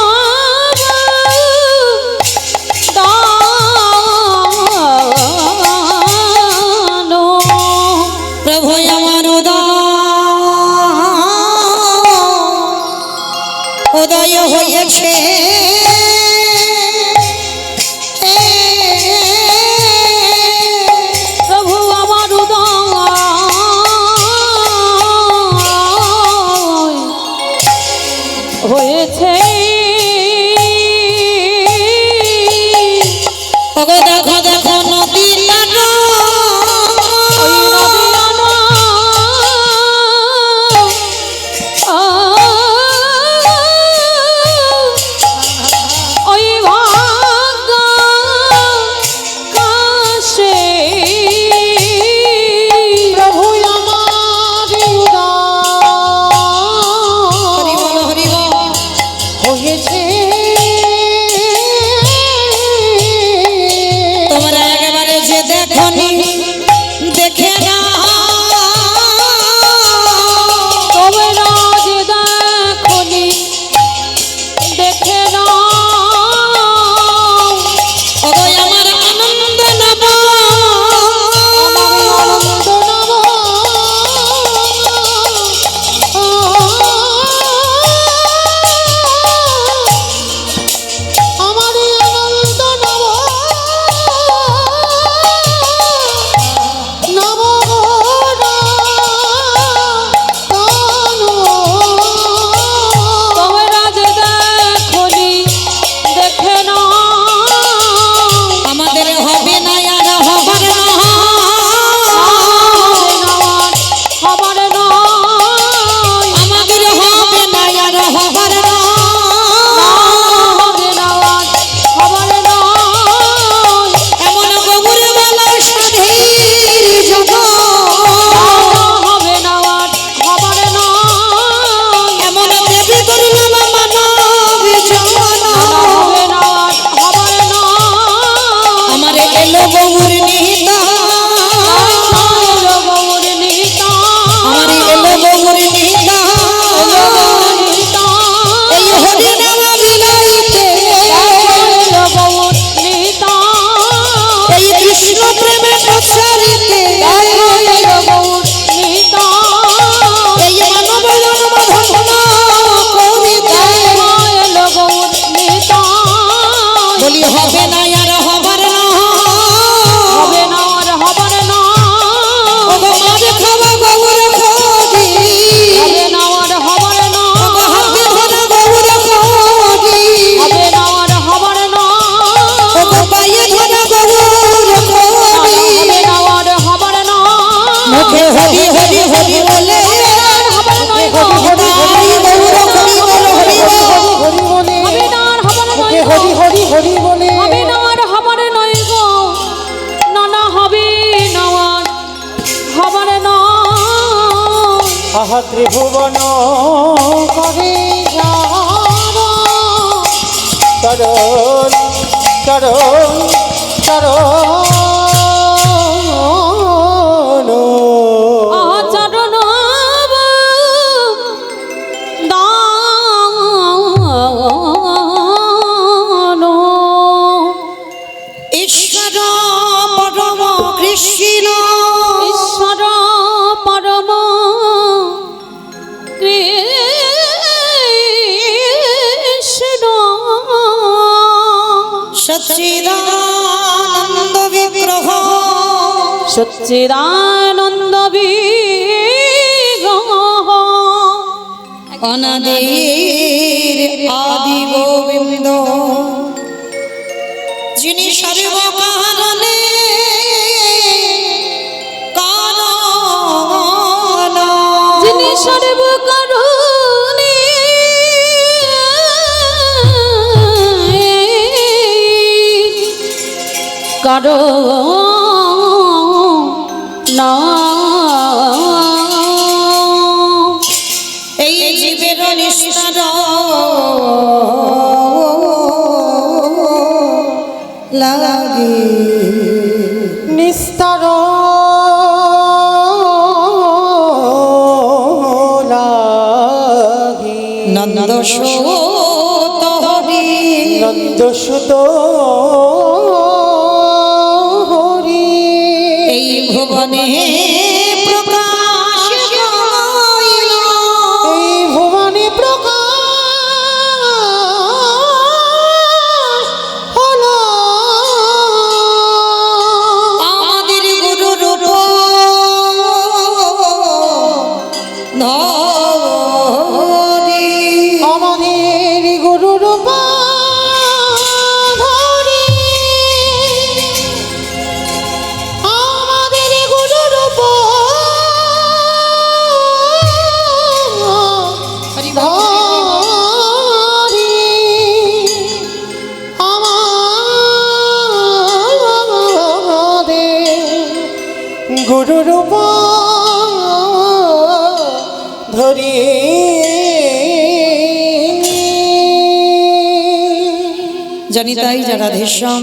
প্রভু আমার উদয় হয়েছে প্রভু আমার উদয় হয়েছে ওগো দেখো দেখো নদী ওই নদী ওই ভাগ্যাকাশে প্রভু আমার হরি বল হরি বল হয়েছে তোমরা একেবারে যে দেখনি দেখে না তোমরা যে দেখনি দেখে নাও হরি বলে হবে না আর হবার নয় গো নানা হবে না আর হবার নয় আহা ত্রিভুবন করে চরণ চরণ চরণ আচরণ দান ঈশ্বর পরম কৃষ্ণ ঈশ্বর পরম কৃষ্ণ সচ্চিদানন্দ বিগ্রহ সচ্চিদানন্দ বিগ্রহ অনাদির আদি গোবিন্দ যিনি সর্বকারণে কারণ যিনি সর্বকারণে কারণ এই জীবের নিস্তার লাগি নিস্তার লাগি নন্দ সূত হরি নন্দ সুত হরি এই ভুবনে প্রকাশ হইল। এই ভুবনে প্রকাশ হলো আমাদের গুরু রূপ ধরি আমাদের গুরু রূপ ধরি আমাদের গুরু রূপ ধরি আমাদের গুরু রূপ ধরি জানি তাই যা রাধেশ্যাম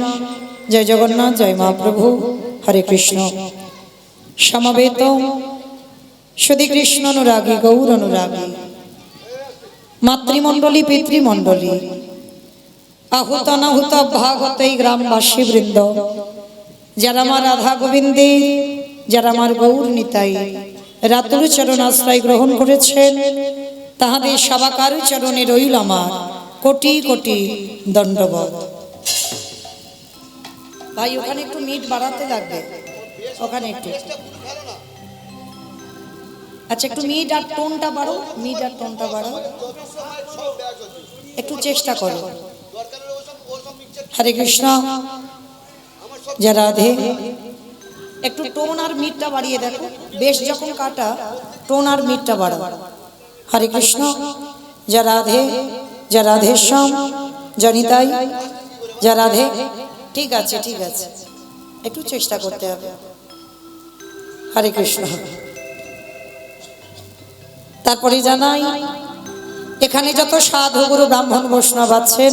জয় জগন্নাথ জয় মহাপ্রভু হরে কৃষ্ণ সমবেত সুধী কৃষ্ণ অনুরাগী গৌর অনুরাগী মাতৃমণ্ডলী পিতৃমণ্ডলী আহুত অনাহুত ভাগত এই গ্রামবাসী বৃন্দ যারা আমার রাধা গোবিন্দের যারা আমার গৌর নিতাই রাতুর চরণ আশ্রয় গ্রহণ করেছেন তাহাদের সবাকার চরণে রইল আমার কোটি কোটি দণ্ডবত। ভাই ওখানে একটু মিট বাড়াতে লাগবে, ওখানে একটু আচ্ছা একটু মিট আর টোনটা বাড়ো, মিট আর টোনটা বাড়ো, একটু চেষ্টা করো। হরে কৃষ্ণ জয় রাধে। একটু টোন আর মিটটা বাড়িয়ে দেখো, বেশ যখন কাটা টোন আর মিটটা বাড়ো। হরে কৃষ্ণ জয় রাধে জয় রাধেশ্যাম জনিতাই জয় রাধে। ঠিক আছে ঠিক আছে, একটু চেষ্টা করতে হবে। হরে কৃষ্ণ। তারপরে জানাই এখানে যত সাধু গুরু ব্রাহ্মণ বৈষ্ণব আছেন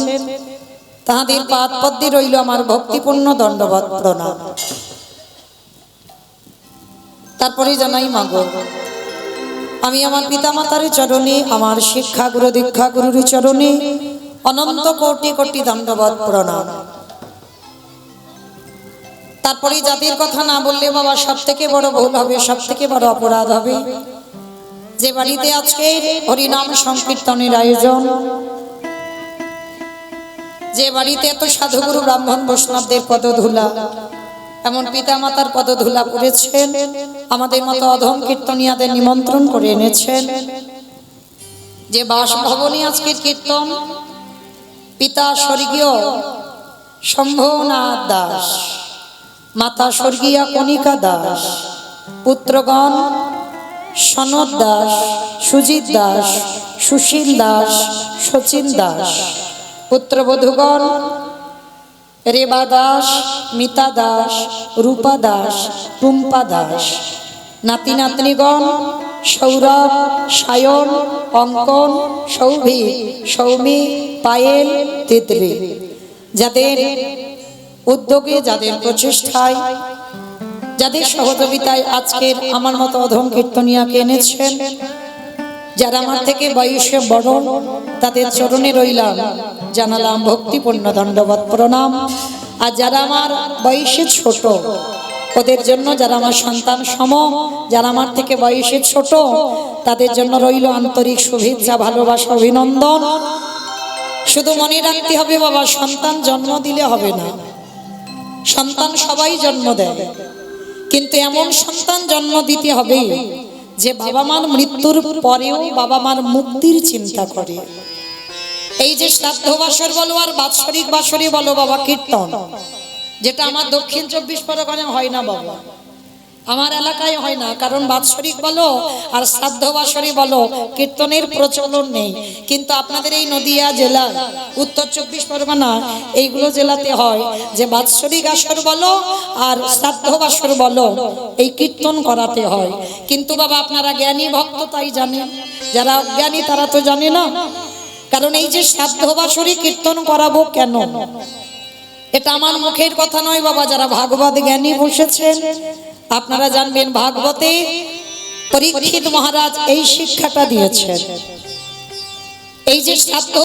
তাহাদের পাদ পদ্মে রইল আমার ভক্তিপূর্ণ দণ্ডবত প্রণাম। তারপরে জানাই মাগো আমি আমার পিতামাতার চরণে, আমার শিক্ষা গুরু দীক্ষা গুরুর চরণে অনন্ত কোটি কোটি দণ্ডবত প্রণাম। তারপরে জাতির কথা না বললে বাবা সব থেকে বড় ভুল হবে, সব থেকে বড় অপরাধ হবে। যে বাড়িতে আজকে হরিনাম সংকীর্তনের আয়োজন, যে বাড়িতে এত সাধুগুরু ব্রাহ্মণ বৈষ্ণবদের পদধূলা, এমন পিতা মাতার পদধূলা পড়েছেন, আমাদের মতো অধম কীর্তনিয়াদের নিমন্ত্রণ করে এনেছেন। যে বাসভবনে আজকের কীর্তন, পিতা স্বর্গীয় শম্ভুনাথ দাস, মাতা স্বর্গীয়া কণিকা দাস, পুত্রগণ সনদ দাস, সুজিত দাস, সুশীল দাস, শচীন দাস, পুত্রবধূগণ রেবা দাস, মিতা দাস, রূপা দাস, টুম্পা দাস, নাতি নাতনিগণ সৌরভ, সায়ন, অঙ্কন, সৌভি, সৌমি, পায়েল, তিতলি, যাদের উদ্যোগে, যাদের প্রচেষ্টায়, যাদের সহযোগিতায় আজকের আমার মতো অধম কীর্তনিয়াকে এনেছেন, যারা আমার থেকে বয়সে বড়, তাদের চরণে রইলাম, জানালাম ভক্তিপূর্ণ দণ্ডবত প্রণাম। আর যারা আমার বয়সে ছোট, ওদের জন্য, যারা আমার সন্তান সম, যারা আমার থেকে বয়সে ছোট, তাদের জন্য রইল আন্তরিক শুভেচ্ছা, ভালোবাসা, অভিনন্দন। শুধু মনে রাখতে হবে বাবা, সন্তান জন্ম দিলে হবে না। সন্তান সবাই জন্ম দেয়, কিন্তু এমন সন্তান জন্ম দিতে হবে যে বাবা মার মৃত্যুর পরেও বাবা মার মুক্তির চিন্তা করে। এই যে শ্রাদ্ধ বাসর বলো আর বাৎসরিক বাসরই বলো বাবা, কীর্তন, যেটা আমার দক্ষিণ 24 পরগনায় হয় না বাবা, আমার এলাকায় হয় না, কারণ বাৎসরিক বলো আর শ্রাদ্ধ বাসরি বলো কীর্তনের প্রচলন নেই। কিন্তু আপনাদের এই নদিয়া জেলা, উত্তর 24 পরগনা, এইগুলো জেলাতে হয় যে বাৎসরিক আসর বলো আর শ্রাদ্ধ বাসর বলো, এই কীর্তন করাতে হয়। কিন্তু বাবা আপনারা জ্ঞানী ভক্ত তাই জানেন, যারা অজ্ঞানী তারা তো জানে না। কারণ এই যে শ্রাদ্ধ বাসরি কীর্তন করাবো কেন, এটা আমার মুখের কথা নয় বাবা, যারা ভাগবত জ্ঞানী বসেছেন আপনারা জানবেন, ভাগবতে পরীক্ষিত মহারাজ এই শিক্ষাটা দিয়েছেন। এই যে শ্রাদ্ধ